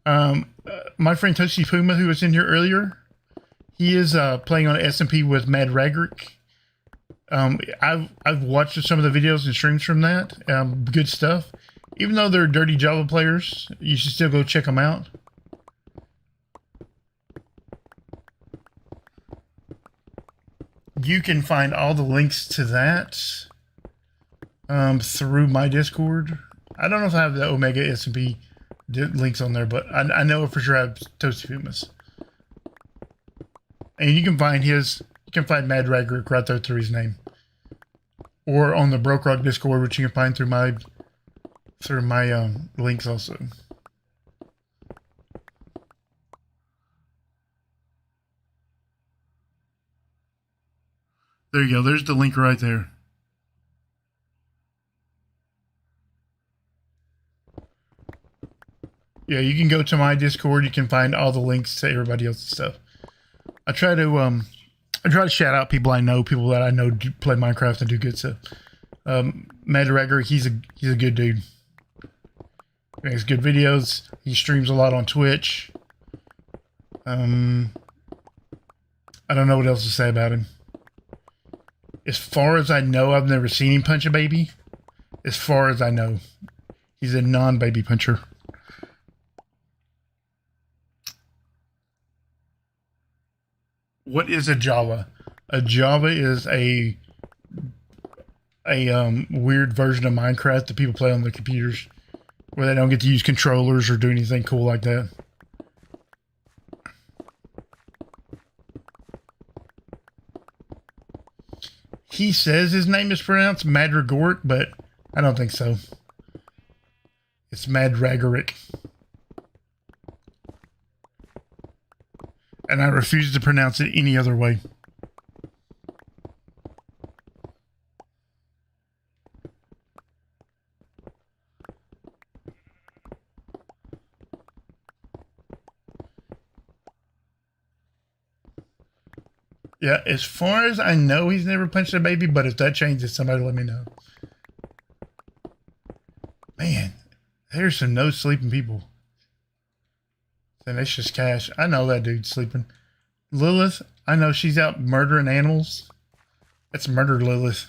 My friend Toshi Puma, who was in here earlier, he is playing on SMP with Madhatter. I've watched some of the videos and streams from that. Good stuff. Even though they're dirty Java players, you should still go check them out. You can find all the links to that through my Discord. I don't know if I have the Omega SMP links on there, but I know for sure I have Toasty Pumas. And you can find Madhatter right there through his name. Or on the Bedrock Discord, which you can find through my links also. There you go. There's the link right there. Yeah, you can go to my Discord. You can find all the links to everybody else's stuff. I try to I try to shout out people that I know do play Minecraft and do good stuff. Madhatter, he's a good dude. He makes good videos. He streams a lot on Twitch. I don't know what else to say about him. As far as I know, I've never seen him punch a baby. As far as I know, he's a non-baby puncher. What is a Java? A Java is a weird version of Minecraft that people play on their computers, where they don't get to use controllers or do anything cool like that. He says his name is pronounced Madragoric, but I don't think so. It's Madragoric. And I refuse to pronounce it any other way. Yeah, as far as I know, he's never punched a baby, but if that changes, somebody let me know. Man, there's some no sleeping people. And it's just Cash. I know that dude's sleeping. Lilith, I know she's out murdering animals. That's murder, Lilith.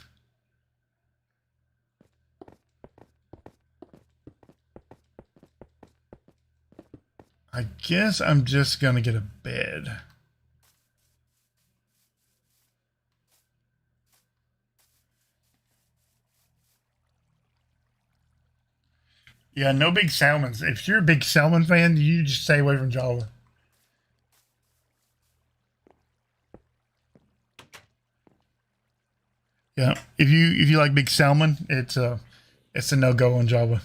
I guess I'm just gonna get a bed. Yeah, no big salmons. If you're a big salmon fan, you just stay away from Java. Yeah, if you like big salmon, it's a no-go on Java.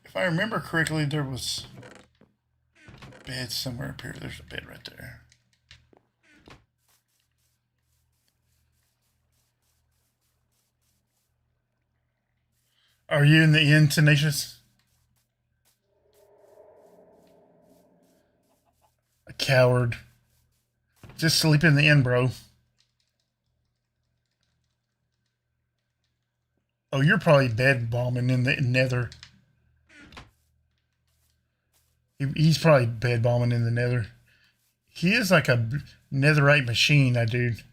If I remember correctly, there was a bed somewhere up here. There's a bed right there. Are you in the inn, Tenacious? A coward. Just sleep in the inn, bro. Oh, you're probably bed bombing in the nether. He's probably bed bombing in the nether. He is like a netherite machine, that dude.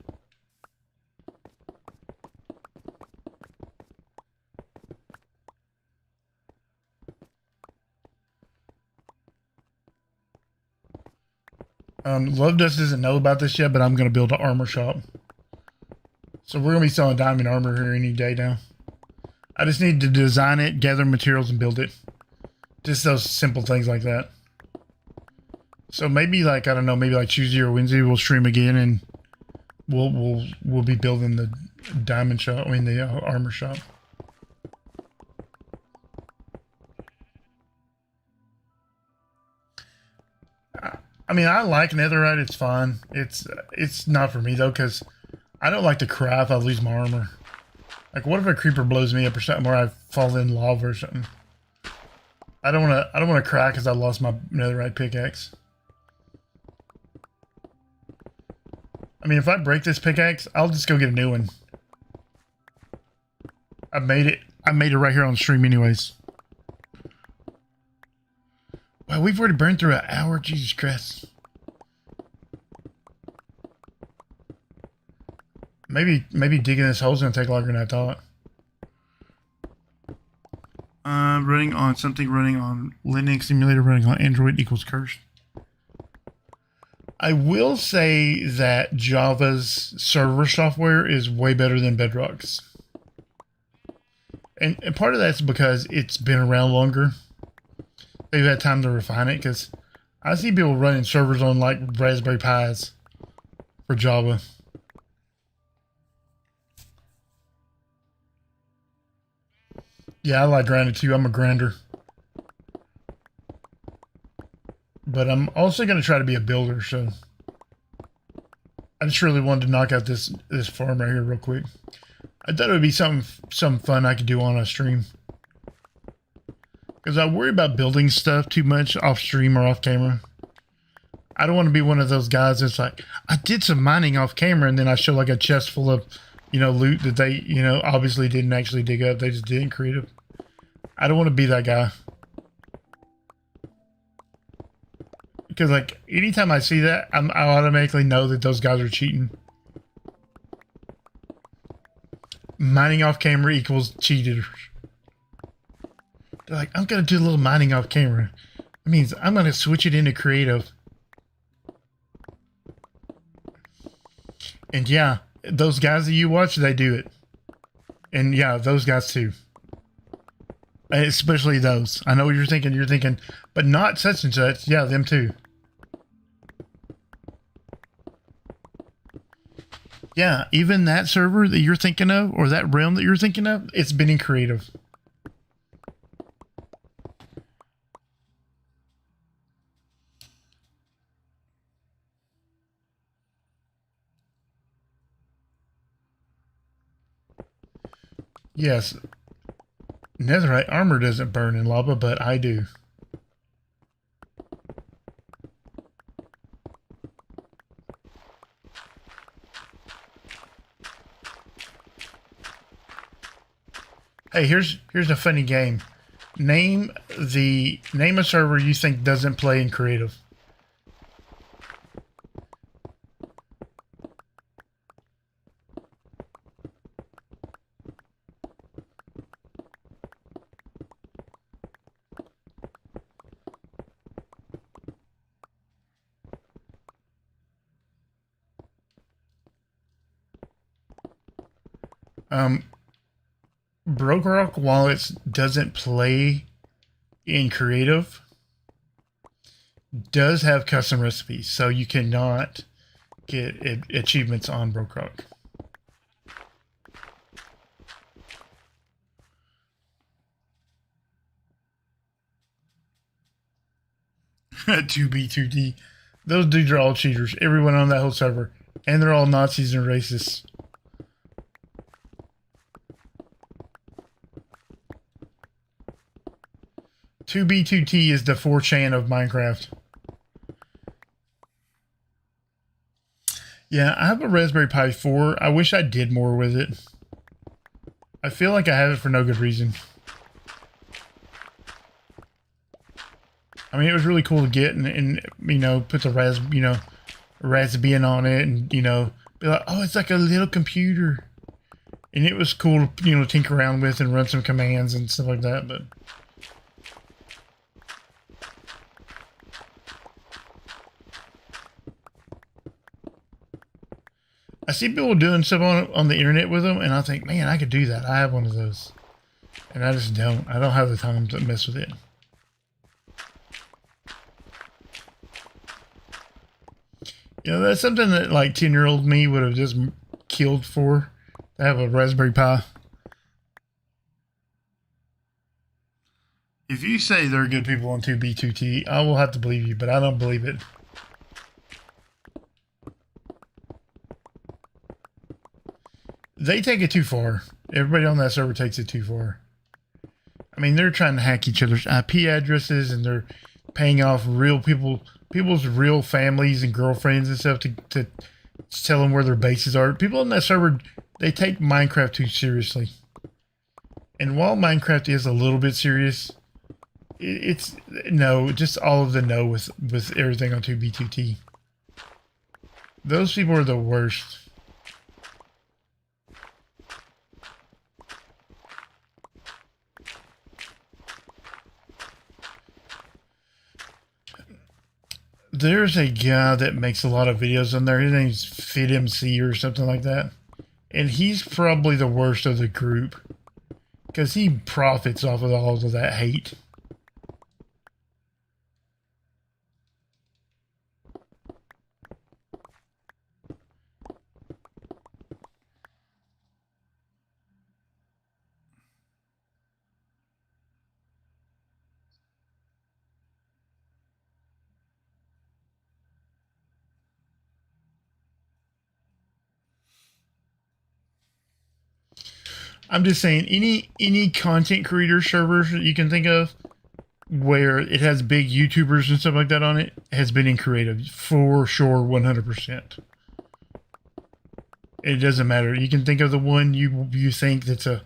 Love Dust doesn't know about this yet, but I'm going to build an armor shop. So we're going to be selling diamond armor here any day now. I just need to design it, gather materials, and build it. Just those simple things like that. So maybe like, I don't know, maybe like Tuesday or Wednesday we'll stream again and we'll be building the diamond shop, I mean the armor shop. I mean, I like netherite, it's fine. It's not for me though, because I don't like to cry if I lose my armor. Like, what if a creeper blows me up or something, or I fall in lava or something? I don't want to cry because I lost my netherite pickaxe. I mean, if I break this pickaxe, I'll just go get a new one. I made it right here on the stream anyways. Wow, we've already burned through an hour. Jesus Christ. Maybe digging this hole is going to take longer than I thought. Running on something, running on Linux emulator, running on Android equals cursed. I will say that Java's server software is way better than Bedrock's. And part of that's because it's been around longer. They've had time to refine it, because I see people running servers on like Raspberry Pis for Java. Yeah, I like grinding too. I'm a grinder. But I'm also going to try to be a builder, so I just really wanted to knock out this farm right here real quick. I thought it would be some fun I could do on a stream. Because I worry about building stuff too much off stream or off camera. I don't want to be one of those guys that's like, I did some mining off camera and then I show like a chest full of, you know, loot that they, you know, obviously didn't actually dig up. They just didn't creative. I don't want to be that guy. Because, like, anytime I see that, I automatically know that those guys are cheating. Mining off camera equals cheaters. They're like, I'm going to do a little mining off camera. It means I'm going to switch it into creative. And yeah, those guys that you watch, they do it. And yeah, those guys too. Especially those. I know what you're thinking, but not such and such. Yeah, them too. Yeah, even that server that you're thinking of, or that realm that you're thinking of, it's been in creative. Yes, netherite armor doesn't burn in lava, but I do. Hey, here's a funny game. Name a server you think doesn't play in creative. Bedrock, while it doesn't play in creative, does have custom recipes, so you cannot get achievements on Bedrock. Two B, 2D. Those dudes are all cheaters. Everyone on that whole server. And they're all Nazis and racists. Two B, 2T is the 4chan of Minecraft. Yeah, I have a Raspberry Pi 4. I wish I did more with it. I feel like I have it for no good reason. I mean, it was really cool to get and you know, put the Raspbian on it and, you know, be like, oh, it's like a little computer. And it was cool to, you know, tinker around with and run some commands and stuff like that, but... I see people doing stuff on the internet with them, and I think, man, I could do that. I have one of those. And I just don't. I don't have the time to mess with it. You know, that's something that, like, 10-year-old me would have just killed for. To have a Raspberry Pi. If you say there are good people on 2B2T, I will have to believe you, but I don't believe it. They take it too far. Everybody on that server takes it too far. I mean, they're trying to hack each other's IP addresses, and they're paying off real people's real families and girlfriends and stuff to tell them where their bases are. People on that server, they take Minecraft too seriously. And while Minecraft is a little bit serious, it's no, just all of the no with everything on 2B2T. Those people are the worst. There's a guy that makes a lot of videos on there. His name's FitMC or something like that. And he's probably the worst of the group. Because he profits off of all of that hate. I'm just saying, any content creator servers that you can think of where it has big YouTubers and stuff like that on it has been in creative for sure, 100%. It doesn't matter. You can think of the one you think that's a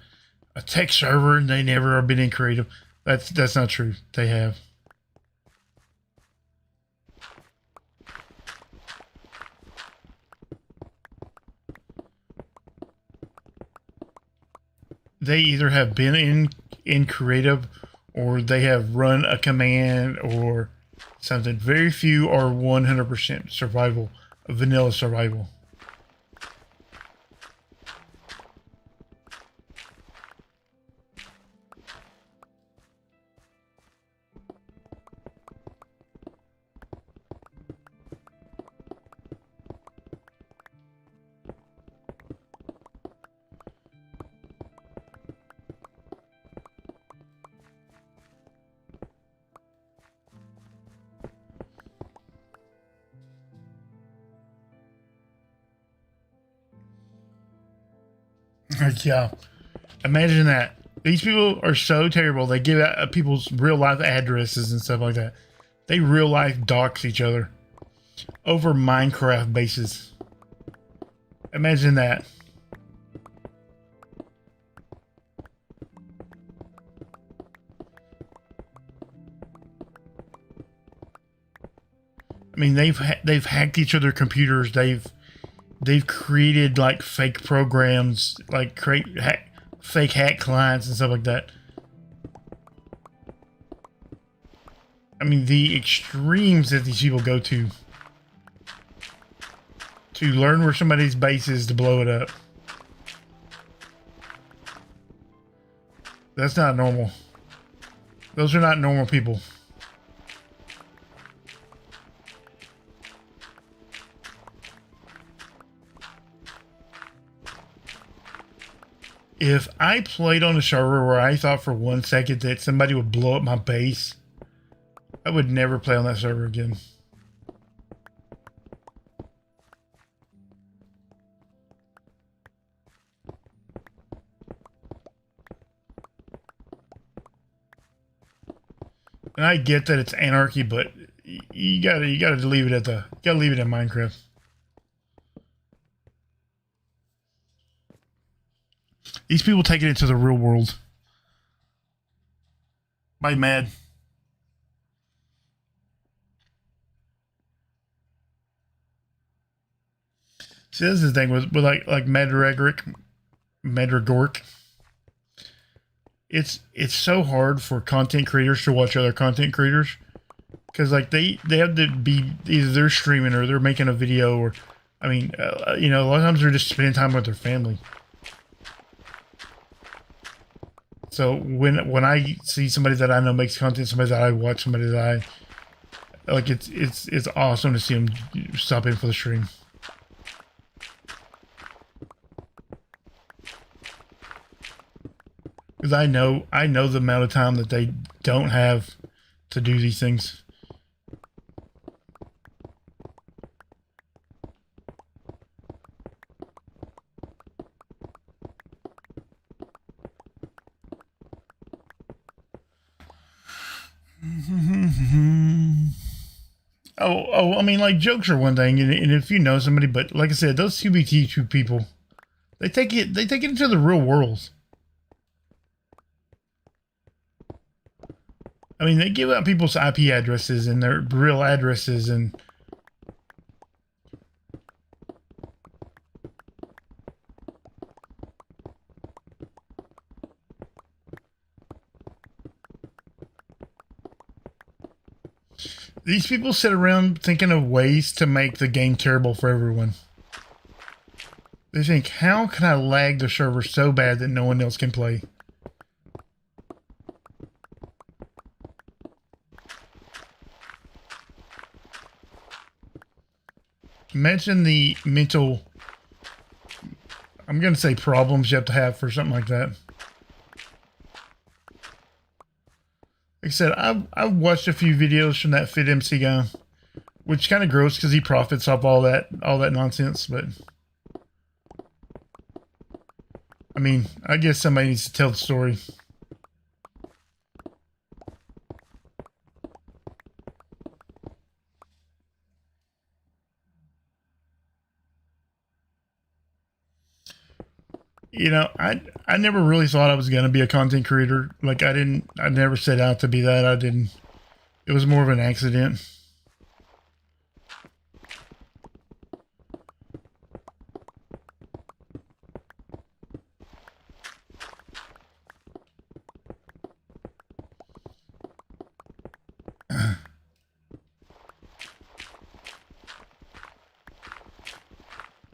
tech server and they never have been in creative. That's not true. They have. They either have been in creative or they have run a command or something. Very few are 100% survival, vanilla survival. Yeah, imagine that. These people are so terrible. They give out people's real life addresses and stuff like that. They real life dox each other over Minecraft bases. Imagine that. I mean, they've hacked each other's computers. They've created like fake programs, like fake hack clients and stuff like that. I mean, the extremes that these people go to learn where somebody's base is to blow it up. That's not normal. Those are not normal people. If I played on a server where I thought for 1 second that somebody would blow up my base, I would never play on that server again. And I get that it's anarchy, but you gotta leave it at Minecraft. These people take it into the real world. By mad. See, this is the thing with like Madhatter. It's so hard for content creators to watch other content creators because like they have to be either they're streaming or they're making a video or I mean a lot of times they're just spending time with their family. So when I see somebody that I know makes content, somebody that I watch, somebody that I like, it's awesome to see them stop in for the stream. Because I know the amount of time that they don't have to do these things. Oh, I mean, like, jokes are one thing, and if you know somebody, but like I said, those CBT2 people, they take it into the real world. I mean, they give out people's IP addresses and their real addresses and these people sit around thinking of ways to make the game terrible for everyone. They think, how can I lag the server so bad that no one else can play? Imagine the mental, I'm going to say problems you have to have for something like that. Like I said, I've watched a few videos from that FitMC guy, which is kind of gross because he profits off all that nonsense. But I mean, I guess somebody needs to tell the story. You know, I never really thought I was gonna be a content creator. Like I never set out to be that. It was more of an accident.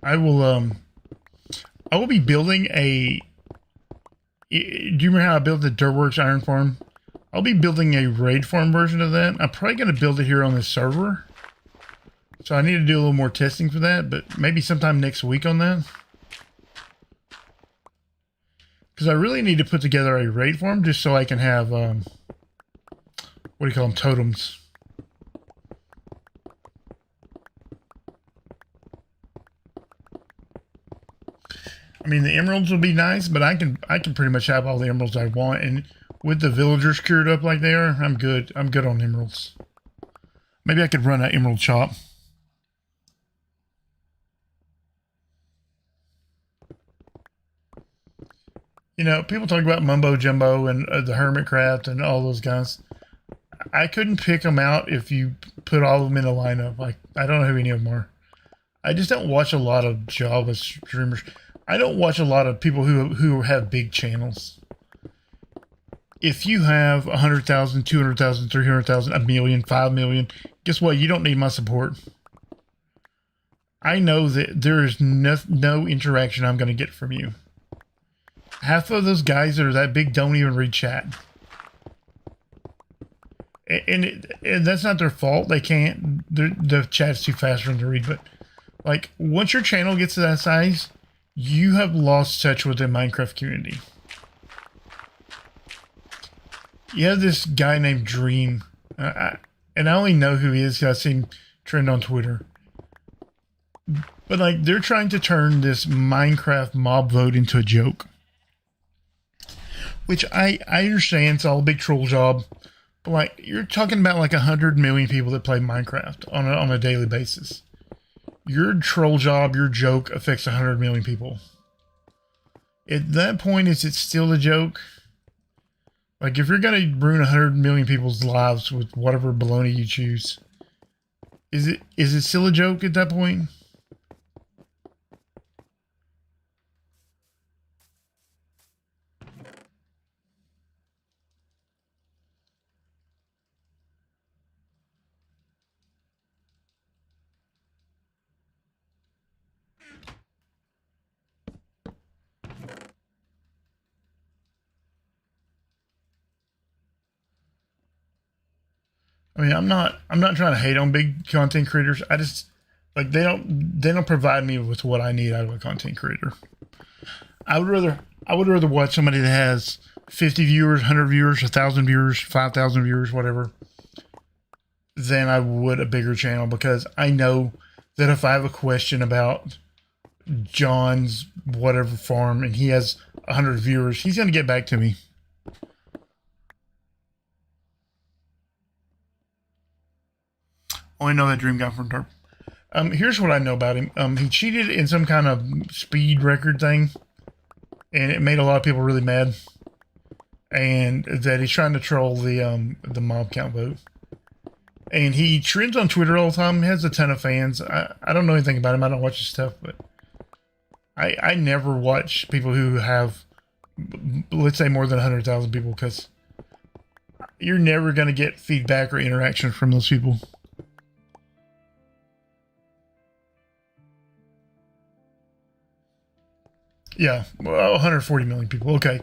I will be building a. Do you remember how I built the Dirtworks Iron Farm? I'll be building a raid farm version of that. I'm probably going to build it here on this server. So I need to do a little more testing for that, but maybe sometime next week on that. Because I really need to put together a raid farm just so I can have, what do you call them, totems. I mean, the emeralds will be nice, but I can pretty much have all the emeralds I want, and with the villagers cured up like they are, I'm good. I'm good on emeralds. Maybe I could run an emerald shop. You know, people talk about Mumbo Jumbo and the Hermitcraft and all those guys. I couldn't pick them out if you put all of them in a lineup. Like, I don't know who any of them are. I just don't watch a lot of Java streamers. I don't watch a lot of people who have big channels. If you have 100,000, 200,000, 300,000, a million, 5 million, guess what? You don't need my support. I know that there is no interaction I'm going to get from you. Half of those guys that are that big don't even read chat. And that's not their fault. They can't. The chat's too fast for them to read. But, like, once your channel gets to that size, you have lost touch with the Minecraft community. You have this guy named Dream. And I only know who he is because I've seen trend on Twitter. But, like, they're trying to turn this Minecraft mob vote into a joke. Which I understand, it's all a big troll job. But, like, you're talking about, like, 100 million people that play Minecraft on a daily basis. Your troll job, your joke affects 100 million people. At that point, is it still a joke? Like, if you're going to ruin 100 million people's lives with whatever baloney you choose, is it still a joke at that point? I mean, I'm not trying to hate on big content creators. I just, like, they don't provide me with what I need out of a content creator. I would rather watch somebody that has 50 viewers, 100 viewers, 1,000 viewers, 5,000 viewers, whatever, than I would a bigger channel, because I know that if I have a question about John's whatever farm and he has 100 viewers, he's going to get back to me. Only know that Dream got from Tarp. Here's what I know about him. He cheated in some kind of speed record thing, and it made a lot of people really mad. And that he's trying to troll the mob count vote. And he trends on Twitter all the time. He has a ton of fans. I don't know anything about him. I don't watch his stuff, but I never watch people who have, let's say, more than 100,000 people, because you're never going to get feedback or interaction from those people. Yeah, well, 140 million people. Okay,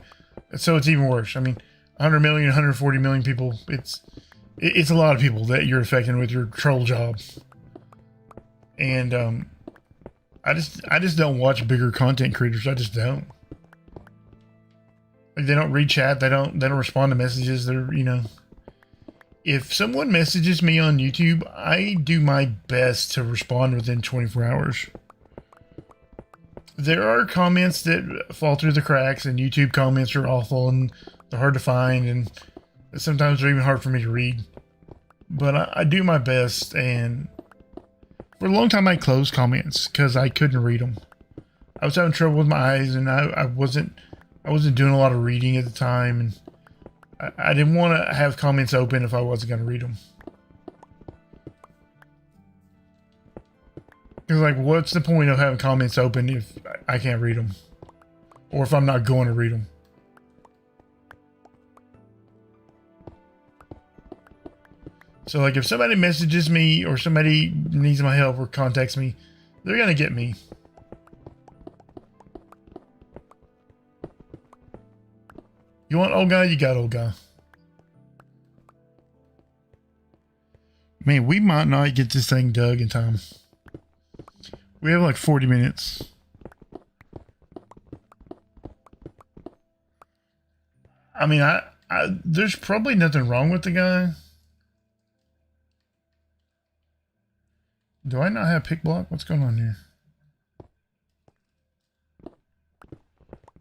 so it's even worse. I mean, 100 million, 140 million people. It's a lot of people that you're affecting with your troll job. And I just don't watch bigger content creators. I just don't. Like, they don't read chat. They don't respond to messages. They're, you know, if someone messages me on YouTube, I do my best to respond within 24 hours. There are comments that fall through the cracks, and YouTube comments are awful and they're hard to find, and sometimes they're even hard for me to read. But I do my best, and for a long time I closed comments because I couldn't read them. I was having trouble with my eyes, and I wasn't doing a lot of reading at the time, and I didn't want to have comments open if I wasn't going to read them. Because, like, what's the point of having comments open if I can't read them? Or if I'm not going to read them? So, like, if somebody messages me or somebody needs my help or contacts me, they're going to get me. You want old guy? You got old guy. Man, we might not get this thing dug in time. We have like 40 minutes. I mean, there's probably nothing wrong with the guy. Do I not have pick block? What's going on here?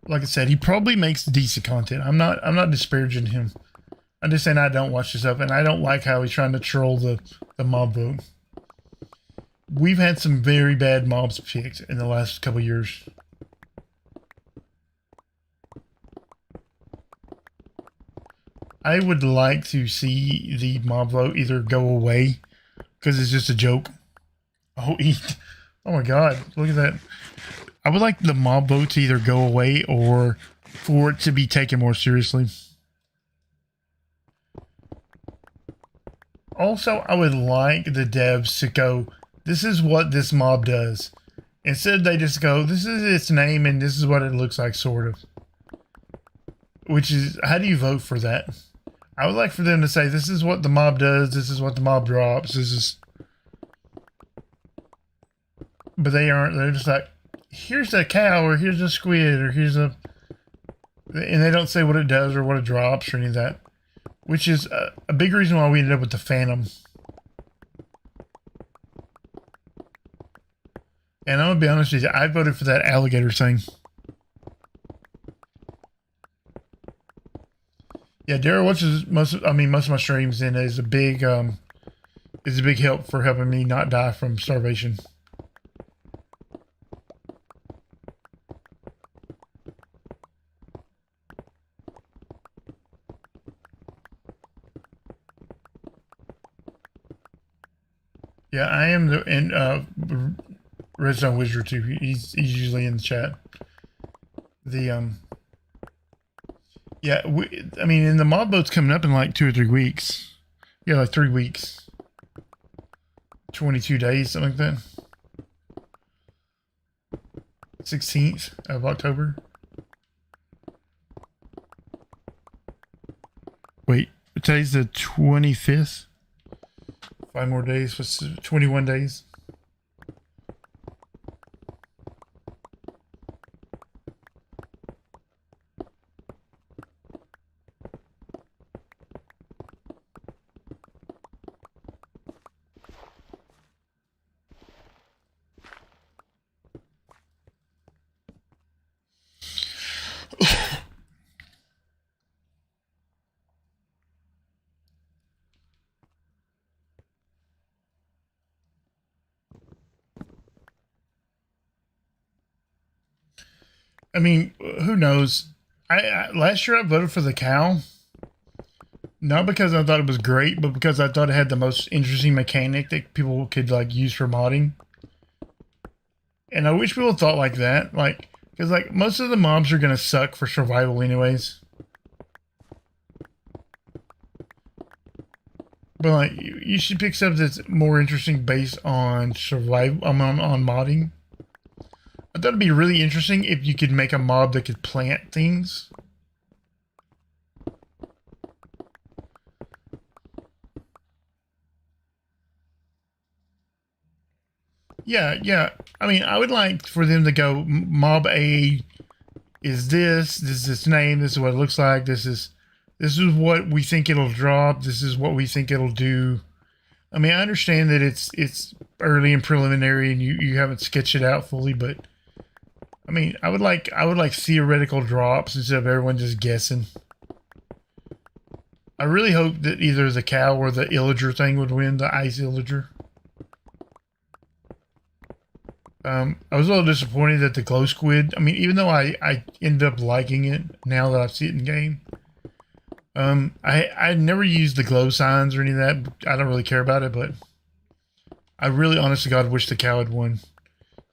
Like I said, he probably makes decent content. I'm not disparaging him. I'm just saying I don't watch this stuff, and I don't like how he's trying to troll the mob vote. We've had some very bad mobs picked in the last couple years. I would like to see the mob vote either go away because it's just a joke. Oh, oh my God, look at that. I would like the mob vote to either go away or for it to be taken more seriously. Also, I would like the devs to go, this is what this mob does. Instead, they just go, this is its name and this is what it looks like, sort of. Which is, how do you vote for that? I would like for them to say, this is what the mob does, this is what the mob drops, this is... But they aren't, they're just like, here's a cow, or here's a squid, or here's a... And they don't say what it does or what it drops or any of that. Which is a big reason why we ended up with the Phantom. And I'm going to be honest with you, I voted for that alligator thing. Yeah, Daryl watches most of my streams, and is a big help for helping me not die from starvation. Yeah, I am in Redstone Wizard too. He's usually in the chat. Yeah, I mean, and the mob boat's coming up in like 2 or 3 weeks. Yeah, like 3 weeks. 22 days, something like that. 16th of October. Wait, today's the 25th? 5 more days, what's 21 days? I mean, who knows? Last year I voted for the cow. Not because I thought it was great, but because I thought it had the most interesting mechanic that people could like use for modding. And I wish people thought like that, like, because like most of the mobs are gonna suck for survival anyways. But like, you should pick stuff that's more interesting based on survival, on modding. I thought it'd be really interesting if you could make a mob that could plant things. Yeah. I mean, I would like for them to go, mob A is this is its name, this is what it looks like, this is what we think it'll drop, this is what we think it'll do. I mean, I understand that it's early and preliminary and you haven't sketched it out fully, but I mean, I would like theoretical drops instead of everyone just guessing. I really hope that either the cow or the illager thing would win, the ice illager. I was a little disappointed that the glow squid. I mean, even though I ended up liking it now that I see it in game. I never used the glow signs or any of that. I don't really care about it, but I really, honest to God, wish the cow had won.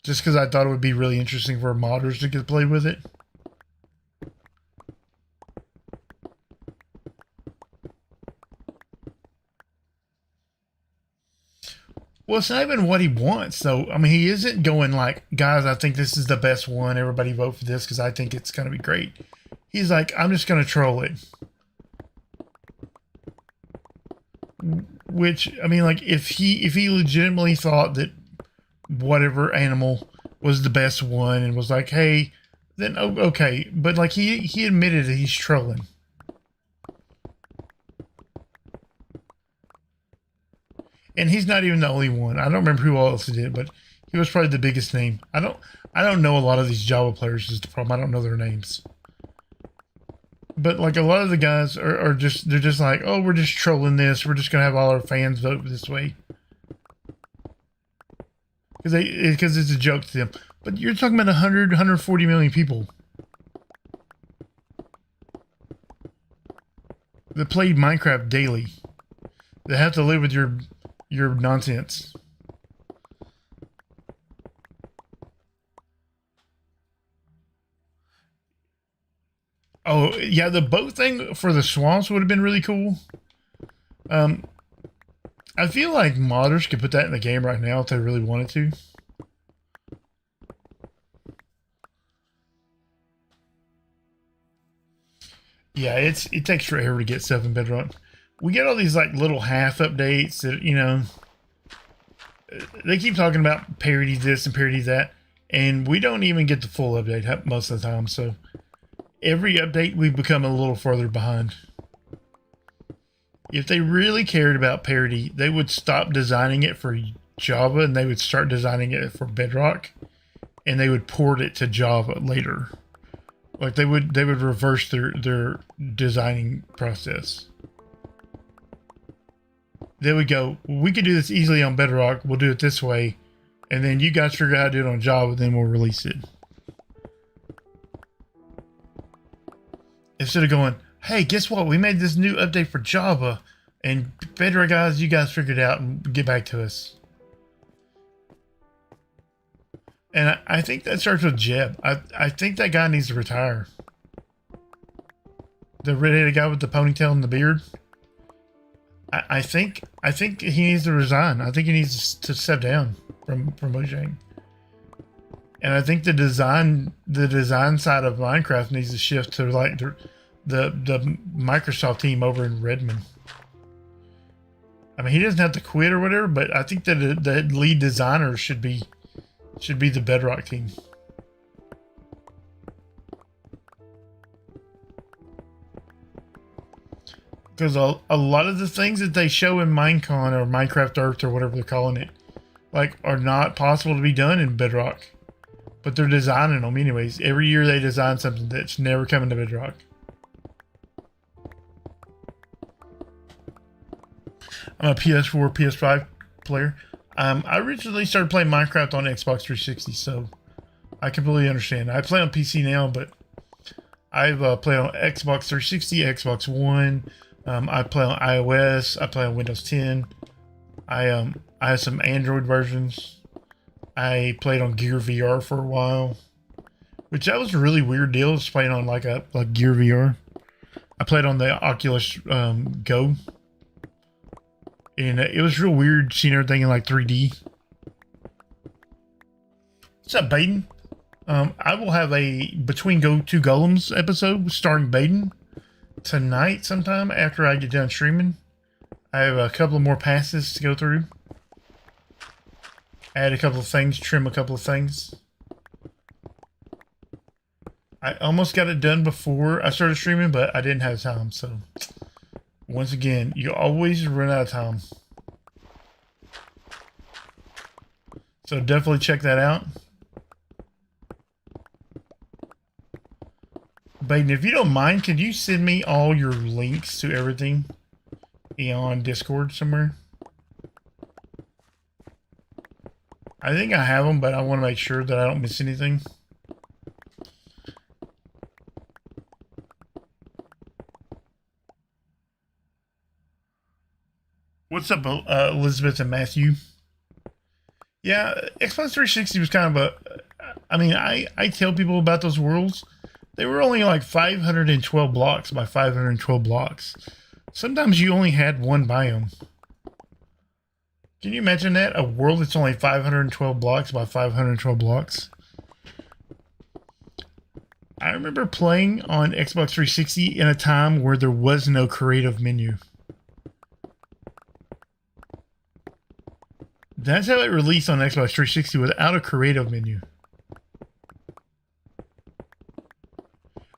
Just because I thought it would be really interesting for modders to get to play with it. Well, it's not even what he wants, though. I mean, he isn't going like, guys, I think this is the best one. Everybody vote for this because I think it's going to be great. He's like, I'm just going to troll it. Which, I mean, like, if he legitimately thought that whatever animal was the best one and was like, hey, then okay. But, like, he admitted that he's trolling. And he's not even the only one. I don't remember who else did, but he was probably the biggest name. I don't know a lot of these Java players is the problem. I don't know their names. But like a lot of the guys are just, they're just like, oh, we're just trolling this. We're just going to have all our fans vote this way. Because it's a joke to them. But you're talking about 100, 140 million people that play Minecraft daily. That have to live with your nonsense. Oh, yeah, the boat thing for the swamps would have been really cool. I feel like modders could put that in the game right now if they really wanted to. Yeah, it takes forever to get stuff in Bedrock. We get all these like little half updates that, you know, they keep talking about parody this and parody that, and we don't even get the full update most of the time. So every update we become a little further behind. If they really cared about parody, they would stop designing it for Java and they would start designing it for Bedrock, and they would port it to Java later. Like they would reverse their designing process. They would go, well, we could do this easily on Bedrock. We'll do it this way. And then you guys figure out how to do it on Java, then we'll release it. Instead of going, hey, guess what? We made this new update for Java. And Bedrock guys, you guys figure it out and get back to us. And I think that starts with Jeb. I think that guy needs to retire. The red-headed guy with the ponytail and the beard. I think he needs to resign. I think he needs to step down from Mojang. And I think the design side of Minecraft needs to shift to like the Microsoft team over in Redmond. I mean, he doesn't have to quit or whatever, but I think that the lead designer should be the Bedrock team. Because a lot of the things that they show in Minecon or Minecraft Earth or whatever they're calling it, like, are not possible to be done in Bedrock. But they're designing them anyways. Every year they design something that's never coming to Bedrock. I'm a PS4, PS5 player. I originally started playing Minecraft on Xbox 360, so I completely understand. I play on PC now, but I've played on Xbox 360, Xbox One. I play on iOS. I play on Windows 10. I have some Android versions. I played on Gear VR for a while, which that was a really weird deal. Just playing on like Gear VR. I played on the Oculus Go, and it was real weird seeing everything in like 3D. What's up, Baden? I will have a Between Two Golems episode starring Baden tonight sometime after I get done streaming. I have a couple of more passes to go through. Add a couple of things, trim a couple of things. I almost got it done before I started streaming, but I didn't have time. So, once again, you always run out of time. So definitely check that out. Baden, if you don't mind, could you send me all your links to everything on Discord somewhere? I think I have them, but I want to make sure that I don't miss anything. What's up, Elizabeth and Matthew? Yeah, Xbox 360 was kind of a... I mean, I tell people about those worlds. They were only like 512 blocks by 512 blocks. Sometimes you only had one biome. Can you imagine that? A world that's only 512 blocks by 512 blocks? I remember playing on Xbox 360 in a time where there was no creative menu. That's how it released on Xbox 360 without a creative menu.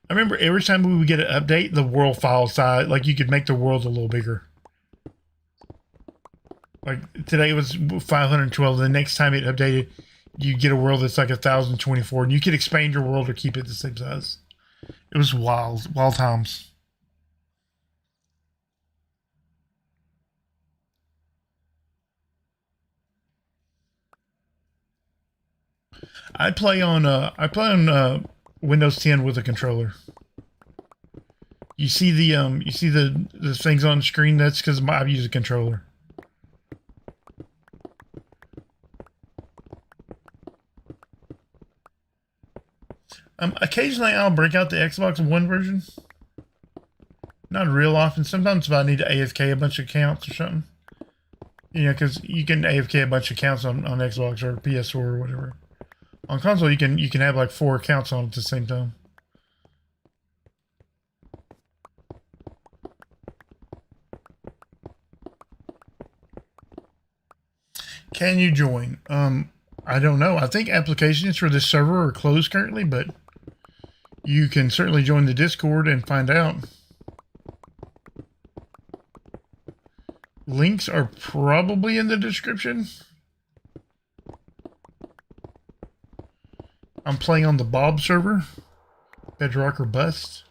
I remember every time we would get an update, the world file size, like you could make the world a little bigger. Like today it was 512. The next time it updated, you get a world that's like 1024, and you could expand your world or keep it the same size. It was wild times. I play on Windows 10 with a controller. You see the things on the screen. That's because I use a controller. Occasionally I'll break out the Xbox One version. Not real often. Sometimes if I need to AFK a bunch of accounts or something. You know, because you can AFK a bunch of accounts on Xbox or PS4 or whatever. On console, you can have like 4 accounts on at the same time. Can you join? I don't know. I think applications for this server are closed currently, but you can certainly join the Discord and find out. Links are probably in the description. I'm playing on the Bob server, Bedrock or Bust.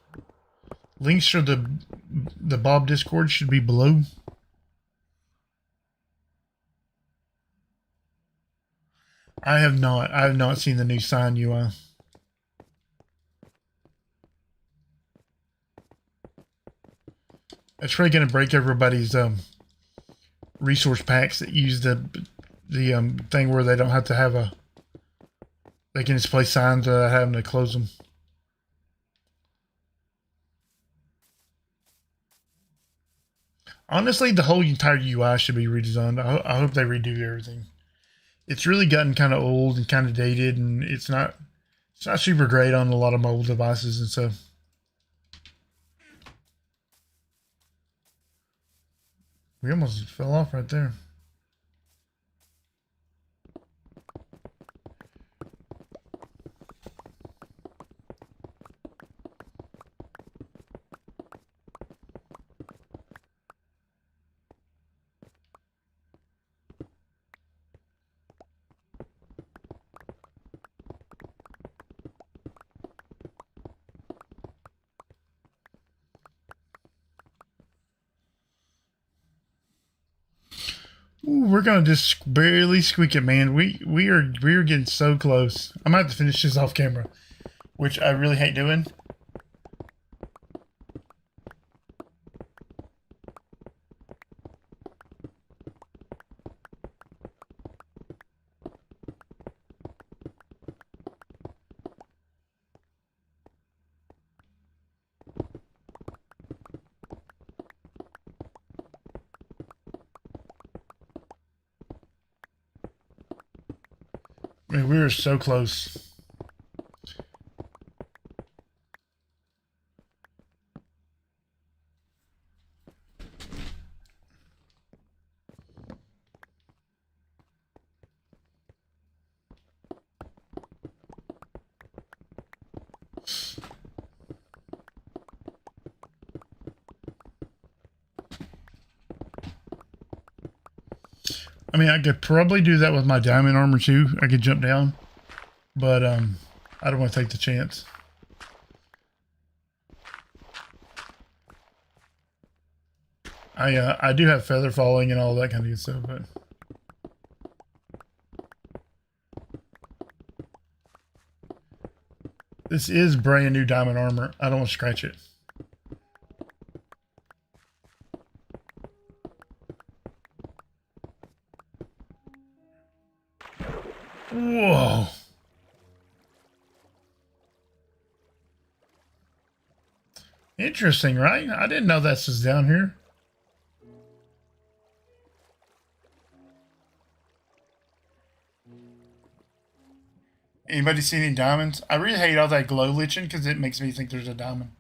Links for the Bob Discord should be below. I have not seen the new sign UI. That's really going to break everybody's resource packs that use the thing where they don't have to have a... They can just place signs without having to close them. Honestly, the whole entire UI should be redesigned. I hope they redo everything. It's really gotten kind of old and kind of dated, and it's not super great on a lot of mobile devices and stuff. We almost fell off right there. Ooh, we're gonna just barely squeak it, man. We are getting so close. I might have to finish this off camera, which I really hate doing. I mean, we were so close. I mean, I could probably do that with my diamond armor too. I could jump down, but I don't want to take the chance. I do have feather falling and all that kind of good stuff, but this is brand new diamond armor. I don't want to scratch it. Whoa. Interesting, right? I didn't know this was down here. Anybody see any diamonds? I really hate all that glow lichen because it makes me think there's a diamond.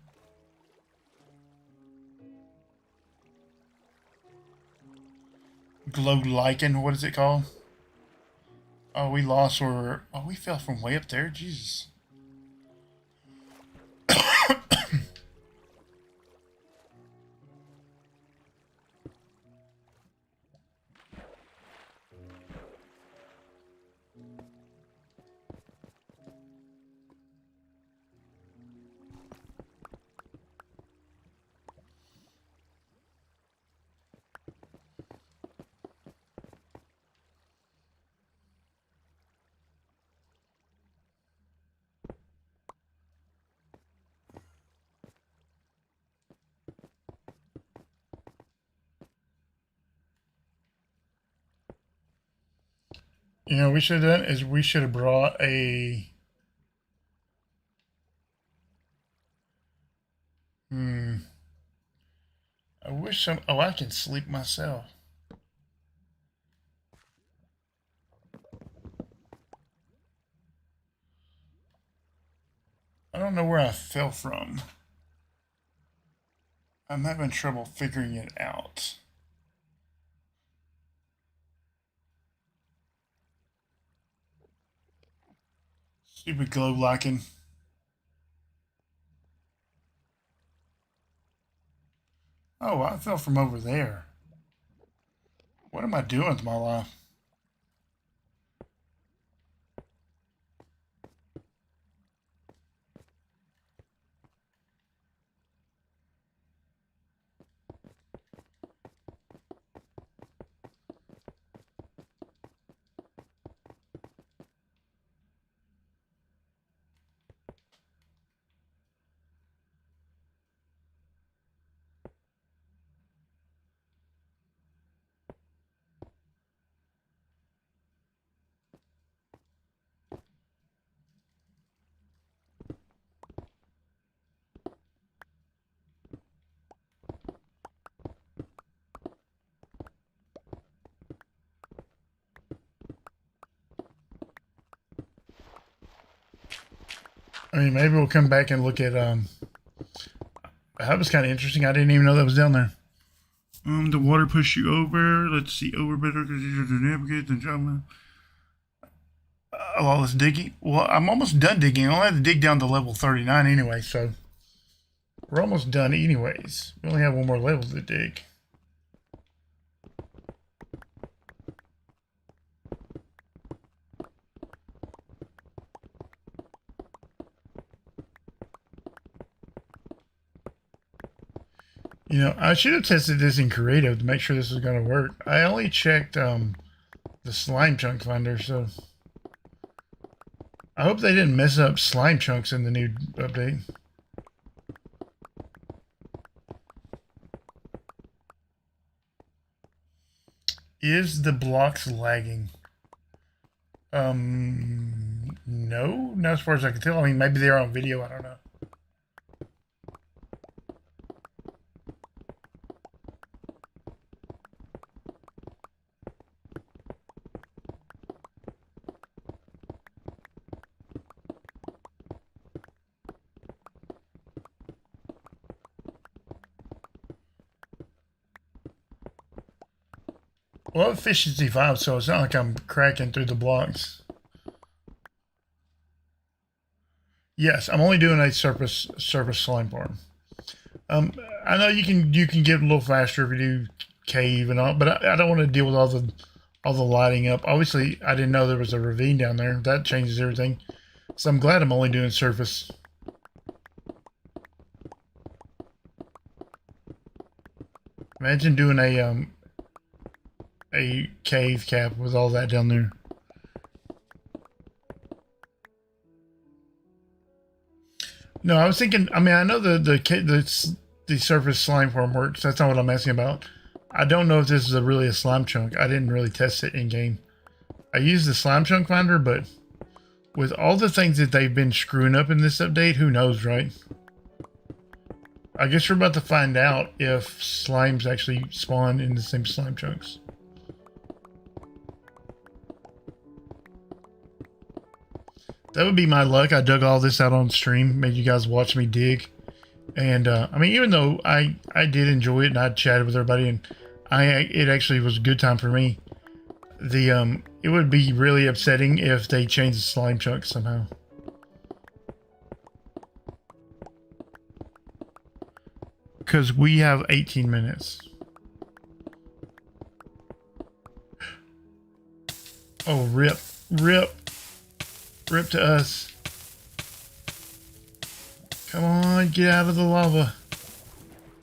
Glow lichen, what is it called? Oh, we lost or oh, we fell from way up there. Jesus. You know, we should have done is we should have brought a. I wish some. Oh, I can sleep myself. I don't know where I fell from. I'm having trouble figuring it out. Stupid glow lichen. Oh, I fell from over there. What am I doing with my life? I mean, maybe we'll come back and look at, that was kind of interesting. I didn't even know that was down there. The water push you over. Let's see, over better because you to navigate the jump. All this digging. Well, I'm almost done digging. I only have to dig down to level 39 anyway, so we're almost done anyways. We only have one more level to dig. You know, I should have tested this in creative to make sure this was going to work. I only checked the slime chunk finder, so I hope they didn't mess up slime chunks in the new update. Is the blocks lagging? No, not as far as I can tell. I mean, maybe they're on video. I don't know. Well, efficiency 5, so it's not like I'm cracking through the blocks. Yes, I'm only doing a surface slime farm. I know you can get a little faster if you do cave and all, but I don't want to deal with all the lighting up. Obviously, I didn't know there was a ravine down there. That changes everything. So I'm glad I'm only doing surface. Imagine doing a cave cap with all that down there. No, I was thinking. I mean, I know the surface slime form works. That's not what I'm asking about. I don't know if this is really a slime chunk. I didn't really test it in game. I used the slime chunk finder, but with all the things that they've been screwing up in this update, who knows, right? I guess we're about to find out if slimes actually spawn in the same slime chunks. That would be my luck. I dug all this out on stream, made you guys watch me dig. And I mean, even though I did enjoy it and I chatted with everybody and it actually was a good time for me. It would be really upsetting if they changed the slime chunks somehow. Because we have 18 minutes. Oh, rip to us. Come on, get out of the lava.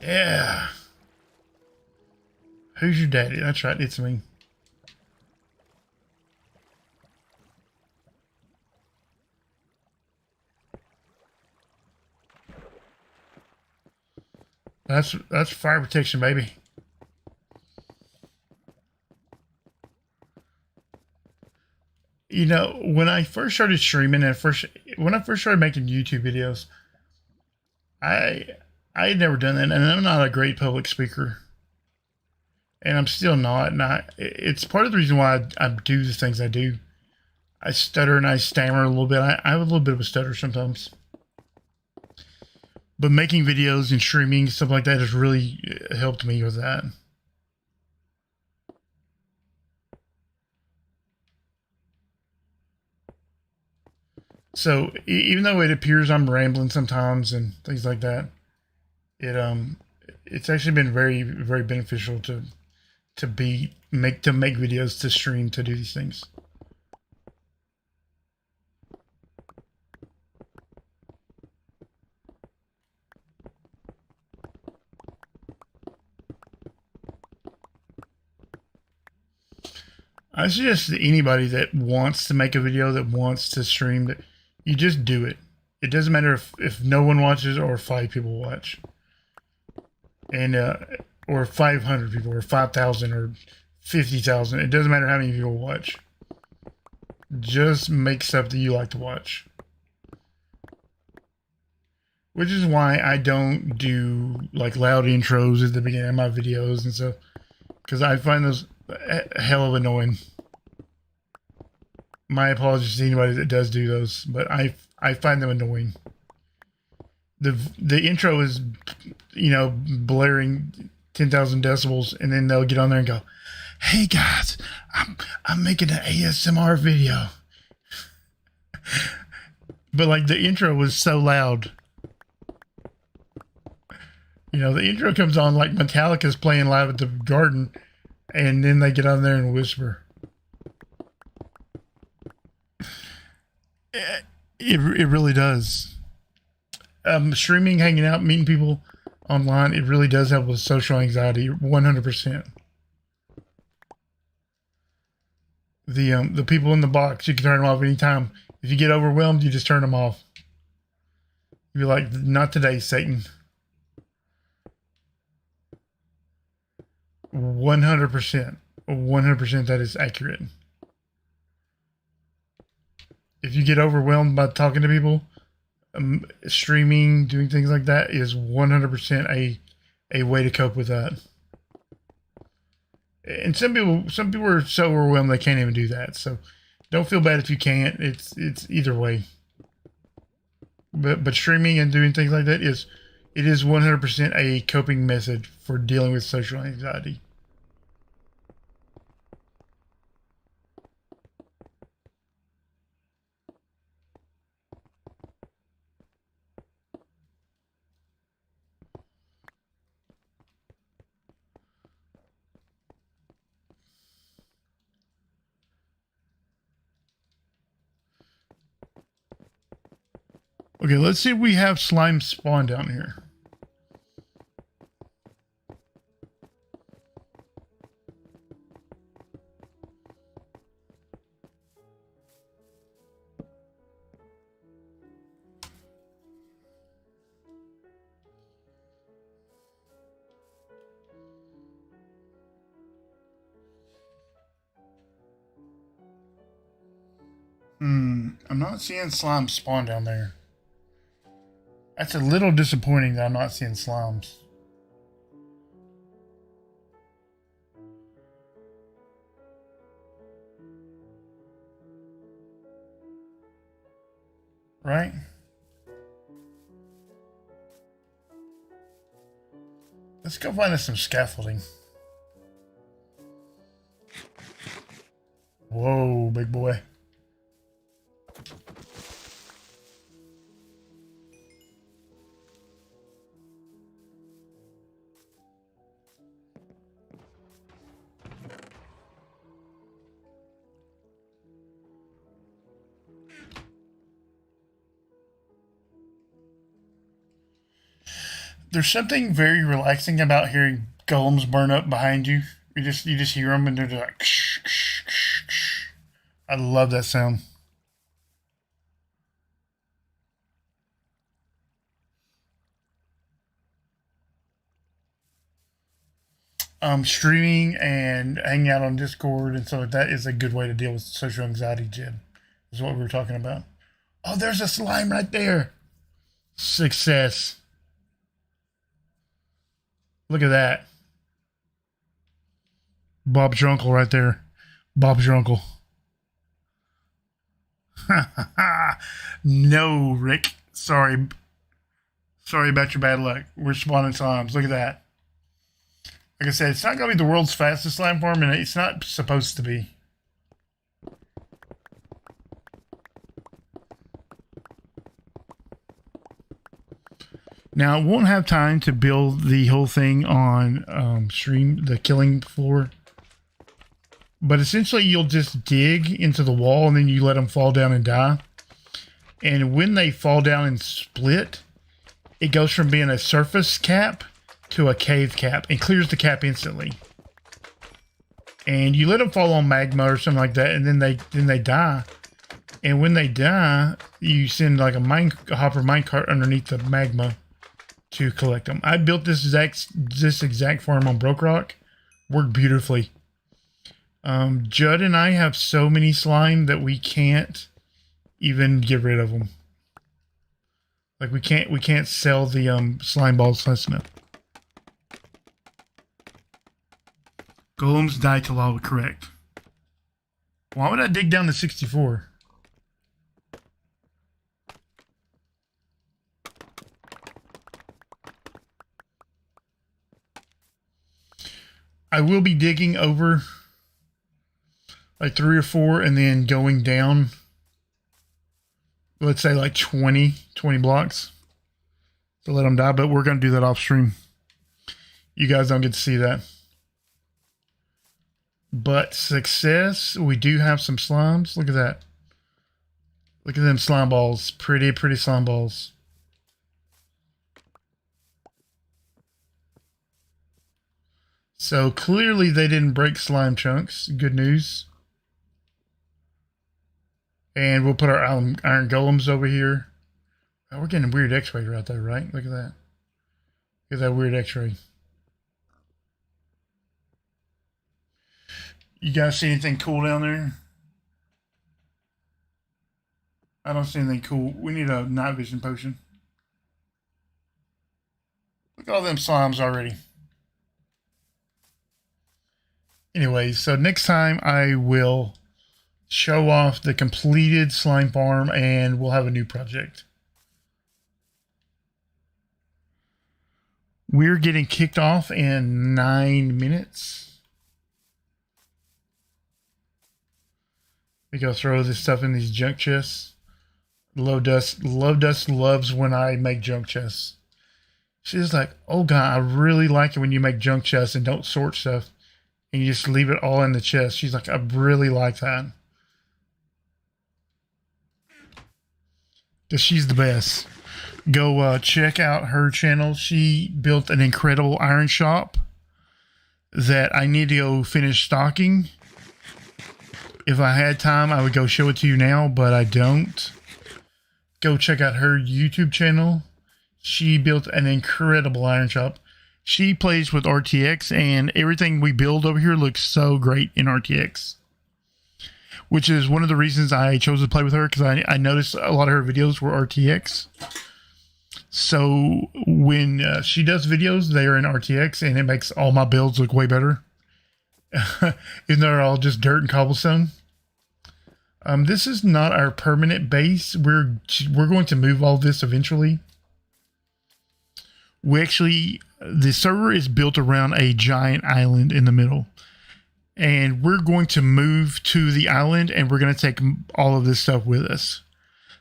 Yeah. Who's your daddy? That's right, it's me. That's fire protection, baby. You know, when I first started streaming and when I first started making YouTube videos, I had never done that, and I'm not a great public speaker, and I'm still not. And it's part of the reason why I do the things I do. I stutter and I stammer a little bit. I have a little bit of a stutter sometimes, but making videos and streaming stuff like that has really helped me with that. So even though it appears I'm rambling sometimes and things like that, it's actually been very, very beneficial to make videos, to stream, to do these things. I suggest that anybody that wants to make a video, that wants to stream, that you just do it. It doesn't matter if no one watches or 5 people watch. And or 500 people or 5,000 or 50,000. It doesn't matter how many people watch. Just make stuff that you like to watch. Which is why I don't do like loud intros at the beginning of my videos and stuff. Because I find those hell of annoying. My apologies to anybody that does do those, but I find them annoying. The intro is, you know, blaring 10,000 decibels, and then they'll get on there and go, "Hey guys, I'm making an ASMR video." But like the intro was so loud. You know, the intro comes on like Metallica's playing live at the Garden, and then they get on there and whisper. It really does. Streaming, hanging out, meeting people online, it really does help with social anxiety, 100%. The people in the box, you can turn them off anytime. If you get overwhelmed, you just turn them off. You're like, "Not today, Satan." 100%. 100% that is accurate. If you get overwhelmed by talking to people, streaming, doing things like that is 100% a way to cope with that. And some people are so overwhelmed they can't even do that. So don't feel bad if you can't. It's either way. But streaming and doing things like that is 100% a coping method for dealing with social anxiety. Okay, let's see if we have slime spawn down here. I'm not seeing slime spawn down there. That's a little disappointing that I'm not seeing slimes. Right? Let's go find us some scaffolding. Whoa, big boy. There's something very relaxing about hearing golems burn up behind you. You just hear them and they're just like ksh, ksh, ksh, ksh. I love that sound. Streaming and hanging out on Discord and stuff like that is a good way to deal with social anxiety, Jim. Is what we were talking about. Oh, there's a slime right there. Success. Look at that. Bob's your uncle right there. Bob's your uncle. No, Rick. Sorry. Sorry about your bad luck. We're spawning slimes. Look at that. Like I said, it's not going to be the world's fastest slime farm, and it's not supposed to be. Now, I won't have time to build the whole thing on stream, the killing floor. But essentially, you'll just dig into the wall, and then you let them fall down and die. And when they fall down and split, it goes from being a surface cap to a cave cap and clears the cap instantly. And you let them fall on magma or something like that, and then they die. And when they die, you send like a hopper minecart underneath the magma to collect them. I built this exact farm on Broke Rock. Worked beautifully. Judd and I have so many slime that we can't even get rid of them. Like we can't sell the slime balls fast enough. Golems die to lava, correct. Why would I dig down to 64? I will be digging over like 3 or 4 and then going down, let's say like 20 blocks to let them die, but we're going to do that off stream. You guys don't get to see that. But success, we do have some slimes. Look at that. Look at them slime balls. Pretty slime balls. So clearly they didn't break slime chunks. Good news. And we'll put our iron golems over here. Oh, we're getting a weird x-ray right there, right? Look at that. Look at that weird x-ray. You guys see anything cool down there? I don't see anything cool. We need a night vision potion. Look at all them slimes already. Anyways, so next time I will show off the completed slime farm and we'll have a new project. We're getting kicked off in 9 minutes. We go throw this stuff in these junk chests. Love Dust loves when I make junk chests. She's like, oh God, I really like it when you make junk chests and don't sort stuff. And you just leave it all in the chest. She's like, I really like that. Because she's the best. Go check out her channel. She built an incredible iron shop that I need to go finish stocking. If I had time, I would go show it to you now, but I don't. Go check out her YouTube channel. She built an incredible iron shop. She plays with RTX, and everything we build over here looks so great in RTX. which is one of the reasons I chose to play with her, because I noticed a lot of her videos were RTX. So when she does videos, they are in RTX, and it makes all my builds look way better. Even though they're all just dirt and cobblestone. This is not our permanent base. We're going to move all this eventually. The server is built around a giant island in the middle. And we're going to move to the island, and we're going to take all of this stuff with us.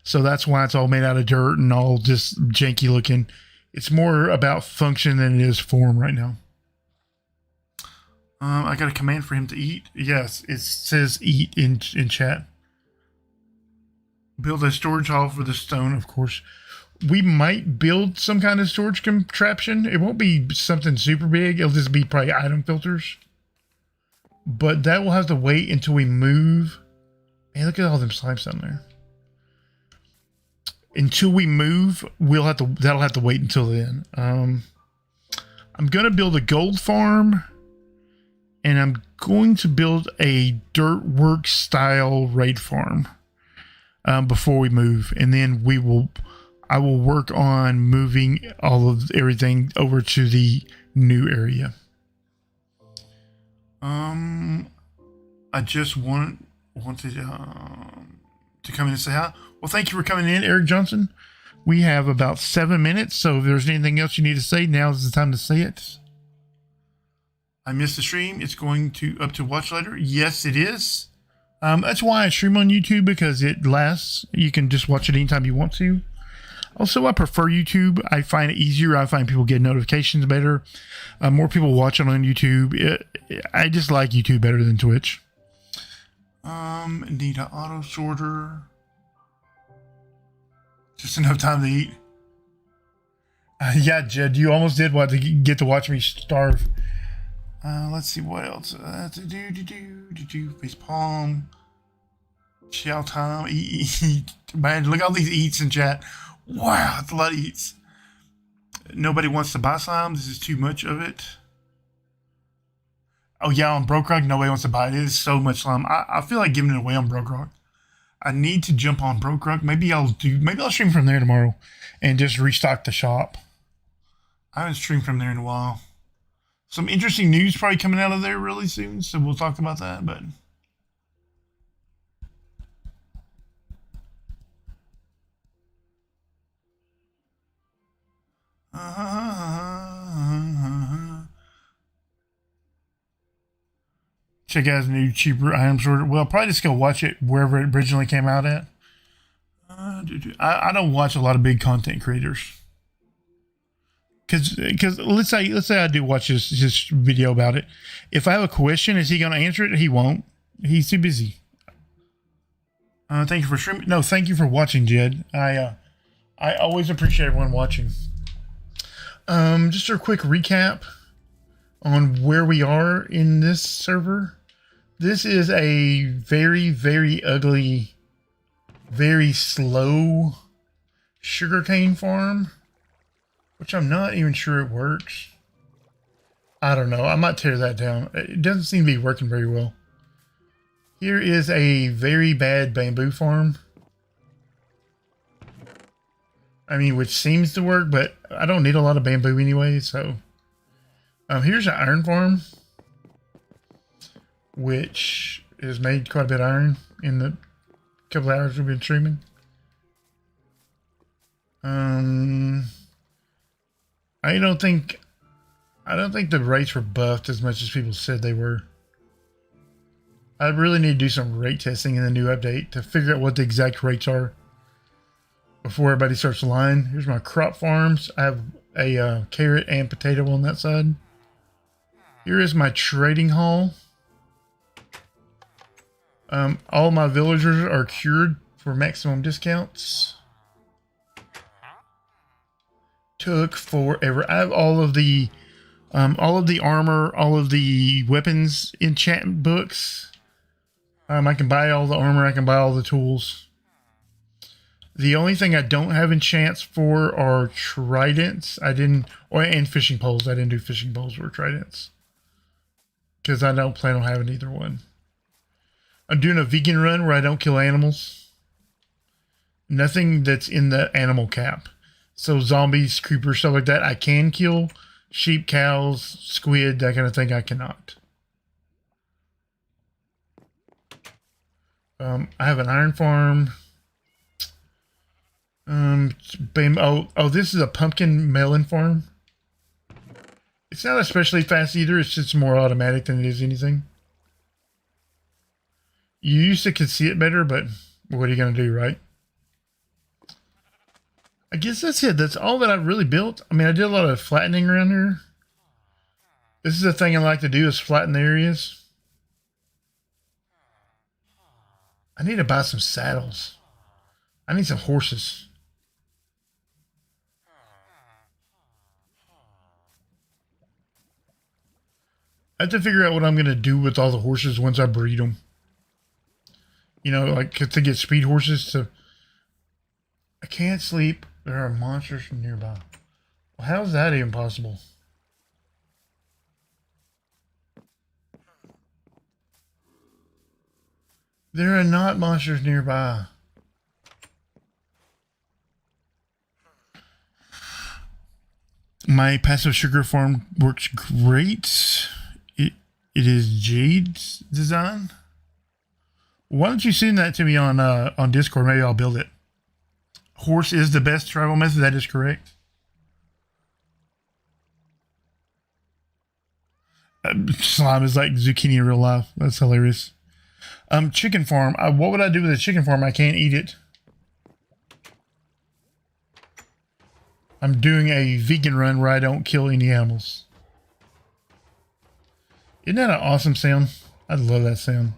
So that's why it's all made out of dirt and all just janky looking. It's more about function than it is form right now. I got a command for him to eat. Yes, it says eat in chat. Build a storage hall for the stone, of course. We might build some kind of storage contraption. It won't be something super big. It'll just be probably item filters. But that will have to wait until we move. Man, look at all them slimes down there. Until we move, that'll have to wait until then. I'm gonna build a gold farm, and I'm going to build a dirt work style raid farm before we move, and then I will work on moving all of everything over to the new area. I just wanted to come in and say hi. Well, thank you for coming in, Eric Johnson. We have about 7 minutes, so if there's anything else you need to say, now is the time to say it. I missed the stream. It's going up to watch later. Yes, it is. That's why I stream on YouTube, because it lasts. You can just watch it anytime you want to. Also, I prefer YouTube. I find it easier. I find people get notifications better. More people watch it on YouTube. I just like YouTube better than Twitch. Need an auto sorter. Just enough time to eat. Yeah, Jed, you almost did get to watch me starve. Let's see what else. Face palm. Chow time. Eat. Man, look at all these eats in chat. Wow, that's a lot of eats. Nobody wants to buy slime. This is too much of it. Oh yeah, on Broke Rock, nobody wants to buy it. It is so much slime. I feel like giving it away on Broke Rock. I need to jump on Broke Rock. Maybe I'll stream from there tomorrow and just restock the shop. I haven't streamed from there in a while. Some interesting news probably coming out of there really soon, so we'll talk about that, but check out his new cheaper item sorter. Well, I'll probably just go watch it wherever it originally came out at. I don't watch a lot of big content creators. Because let's say I do watch his video about it. If I have a question, is he going to answer it? He won't. He's too busy. Thank you for streaming. No, thank you for watching, Jed. I always appreciate everyone watching. Just a quick recap on where we are in this server. This is a very, very ugly, very slow sugarcane farm, which I'm not even sure it works. I don't know. I might tear that down. It doesn't seem to be working very well. Here is a very bad bamboo farm. I mean, which seems to work, but I don't need a lot of bamboo anyway, so. Here's an iron farm, which has made quite a bit of iron in the couple of hours we've been streaming. I don't think the rates were buffed as much as people said they were. I really need to do some rate testing in the new update to figure out what the exact rates are before everybody starts lying. Here's my crop farms. I have a carrot and potato on that side. Here is my trading hall. All my villagers are cured for maximum discounts. Took forever. I have all of the armor, all of the weapons enchantment books. I can buy all the armor. I can buy all the tools. The only thing I don't have enchants for are tridents. And fishing poles. I didn't do fishing poles or tridents because I don't plan on having either one. I'm doing a vegan run where I don't kill animals. Nothing that's in the animal cap. So zombies, creepers, stuff like that, I can kill. Sheep, cows, squid, that kind of thing, I cannot. I have an iron farm. This is a pumpkin melon farm. It's not especially fast either. It's just more automatic than it is anything. You used to could see it better, but what are you going to do, right? I guess that's it. That's all that I've really built. I mean, I did a lot of flattening around here. This is the thing I like to do is flatten the areas. I need to buy some saddles. I need some horses. I have to figure out what I'm going to do with all the horses once I breed them. You know, like to get speed horses to... I can't sleep. There are monsters nearby. Well, how is that even possible? There are not monsters nearby. My passive sugar farm works great. It is Jade's design. Why don't you send that to me on Discord? Maybe I'll build it. Horse is the best travel method. That is correct. Slime is like zucchini in real life. That's hilarious. Chicken farm. What would I do with a chicken farm? I can't eat it. I'm doing a vegan run where I don't kill any animals. Isn't that an awesome sound? I love that sound.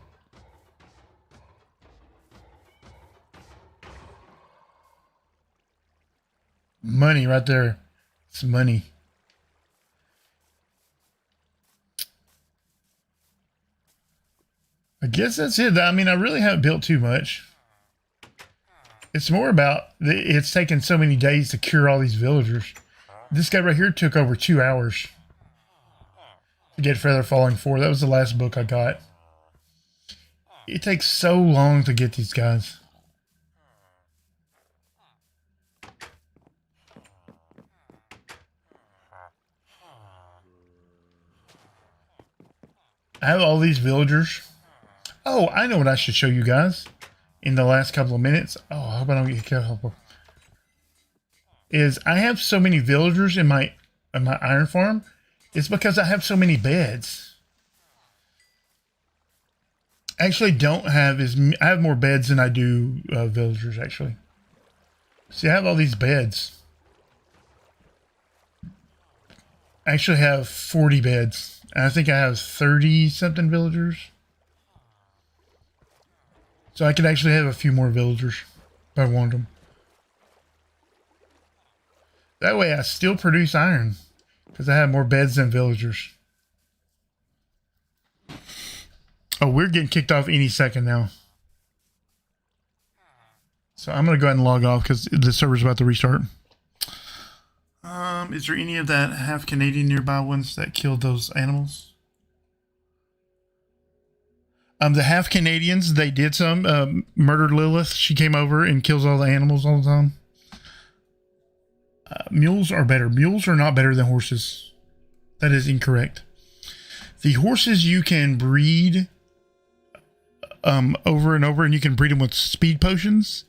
Money right there. It's money. I guess that's it. I mean, I really haven't built too much. It's more about it's taken so many days to cure all these villagers. This guy right here took over 2 hours to get Feather Falling 4. That was the last book I got. It takes so long to get these guys. I have all these villagers. Oh, I know what I should show you guys in the last couple of minutes. Oh, I hope I don't get killed. Is I have so many villagers in my iron farm. It's because I have so many beds. I actually don't have I have more beds than I do villagers actually. See, I have all these beds. I actually have 40 beds. And I think I have 30 something villagers. So I could actually have a few more villagers if I want them. That way I still produce iron. Because I have more beds than villagers. Oh, we're getting kicked off any second now. So I'm going to go ahead and log off because the server's about to restart. Is there any of that half Canadian nearby ones that killed those animals? The half Canadians, they did some. Murdered Lilith. She came over and kills all the animals all the time. Mules are better. Mules are not better than horses. That is incorrect. The horses you can breed over and over, and you can breed them with speed potions,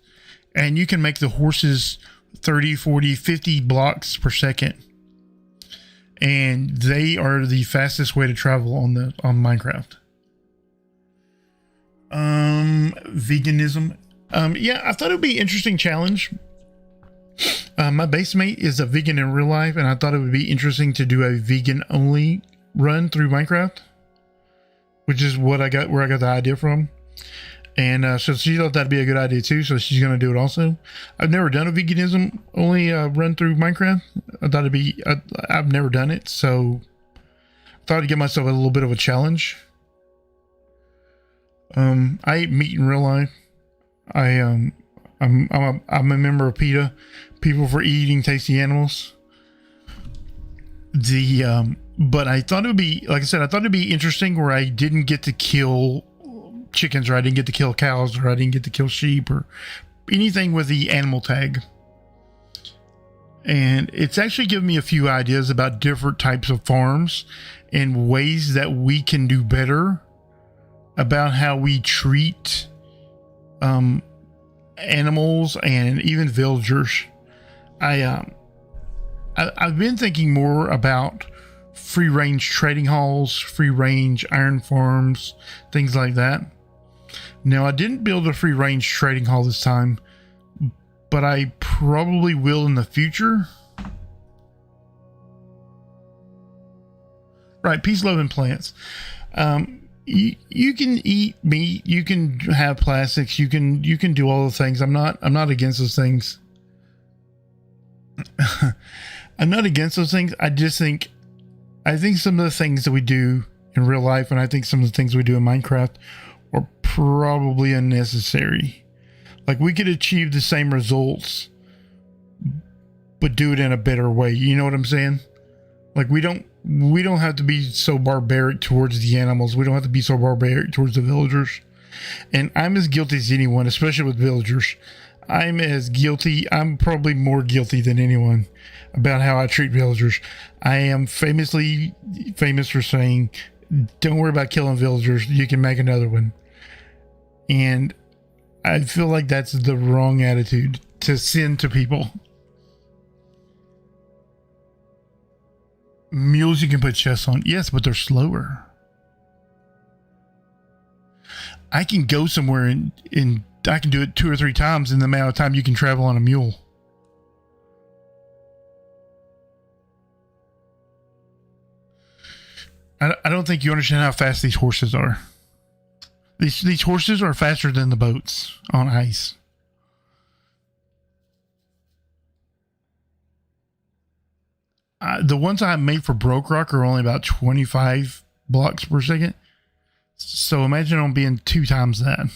and you can make the horses 30, 40, 50 blocks per second. And they are the fastest way to travel on Minecraft. Veganism. Yeah, I thought it would be an interesting challenge. My BaseMate is a vegan in real life, and I thought it would be interesting to do a vegan only run through Minecraft, which is where I got the idea from. And so she thought that'd be a good idea too, so she's going to do it also. I've never done a veganism only run through Minecraft. I thought it'd be, I've never done it, so I thought I'd give myself a little bit of a challenge. I eat meat in real life. I'm a member of PETA, People for Eating Tasty Animals. But I thought it would be, like I said, I thought it'd be interesting where I didn't get to kill chickens, or I didn't get to kill cows, or I didn't get to kill sheep, or anything with the animal tag. And it's actually given me a few ideas about different types of farms and ways that we can do better about how we treat animals and even villagers. I've been thinking more about free range trading halls, free range iron farms, things like that. Now, I didn't build a free range trading hall this time, but I probably will in the future. Right, peace, love, and plants. You can eat meat, you can have plastics, you can do all the things. I'm not against those things. I'm not against those things. I think some of the things that we do in real life, and I think some of the things we do in Minecraft, are probably unnecessary. Like, we could achieve the same results, but do it in a better way. You know what I'm saying? Like, we don't have to be so barbaric towards the animals. We don't have to be so barbaric towards the villagers. And I'm as guilty as anyone, especially with villagers. I'm as guilty. I'm probably more guilty than anyone about how I treat villagers. I am famous for saying, don't worry about killing villagers. You can make another one. And I feel like that's the wrong attitude to send to people. Mules you can put chests on. Yes, but they're slower. I can go somewhere and I can do it 2 or 3 times in the amount of time you can travel on a mule. I don't think you understand how fast these horses are. These horses are faster than the boats on ice. The ones I made for Bedrock are only about 25 blocks per second. So imagine them being 2 times that.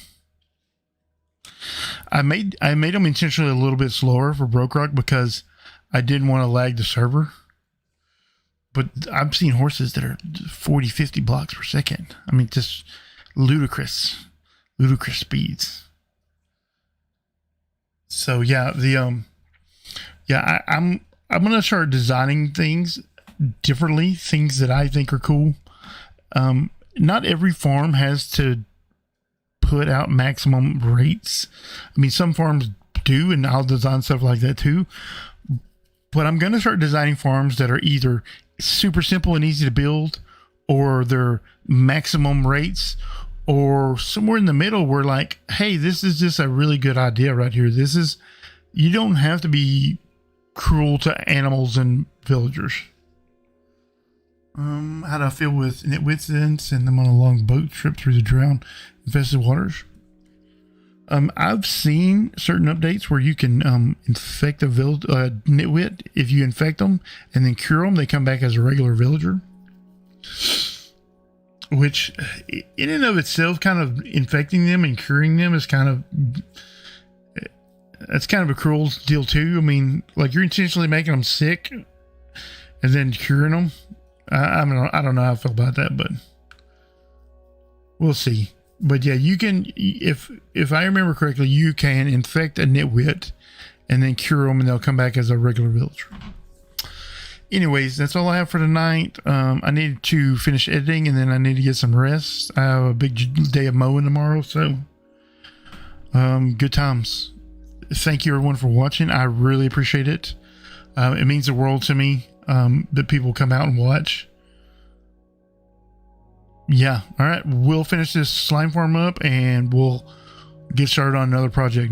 I made them intentionally a little bit slower for Bedrock because I didn't want to lag the server. But I've seen horses that are 40, 50 blocks per second. I mean, just ludicrous speeds. So yeah, I'm going to start designing things differently, things that I think are cool. Not every farm has to put out maximum rates. I mean, some farms do, and I'll design stuff like that too. But I'm going to start designing farms that are either super simple and easy to build, or they're maximum rates, or somewhere in the middle where, like, hey, this is just a really good idea right here. You don't have to be cruel to animals and villagers. How do I feel with nitwits send them on a long boat trip through the drowned infested waters? I've seen certain updates where you can infect a nitwit. If you infect them and then cure them, they come back as a regular villager. Which, in and of itself, kind of infecting them and curing them is that's kind of a cruel deal too. I mean, like, you're intentionally making them sick and then curing them. I don't know how I feel about that, but we'll see. But yeah, you can, if I remember correctly, you can infect a nitwit and then cure them, and they'll come back as a regular villager. Anyways, that's all I have for tonight. I need to finish editing, and then I need to get some rest. I have a big day of mowing tomorrow, so good times. Thank you everyone for watching. I really appreciate it. It means the world to me that people come out and watch. Yeah, all right, we'll finish this slime farm up and we'll get started on another project next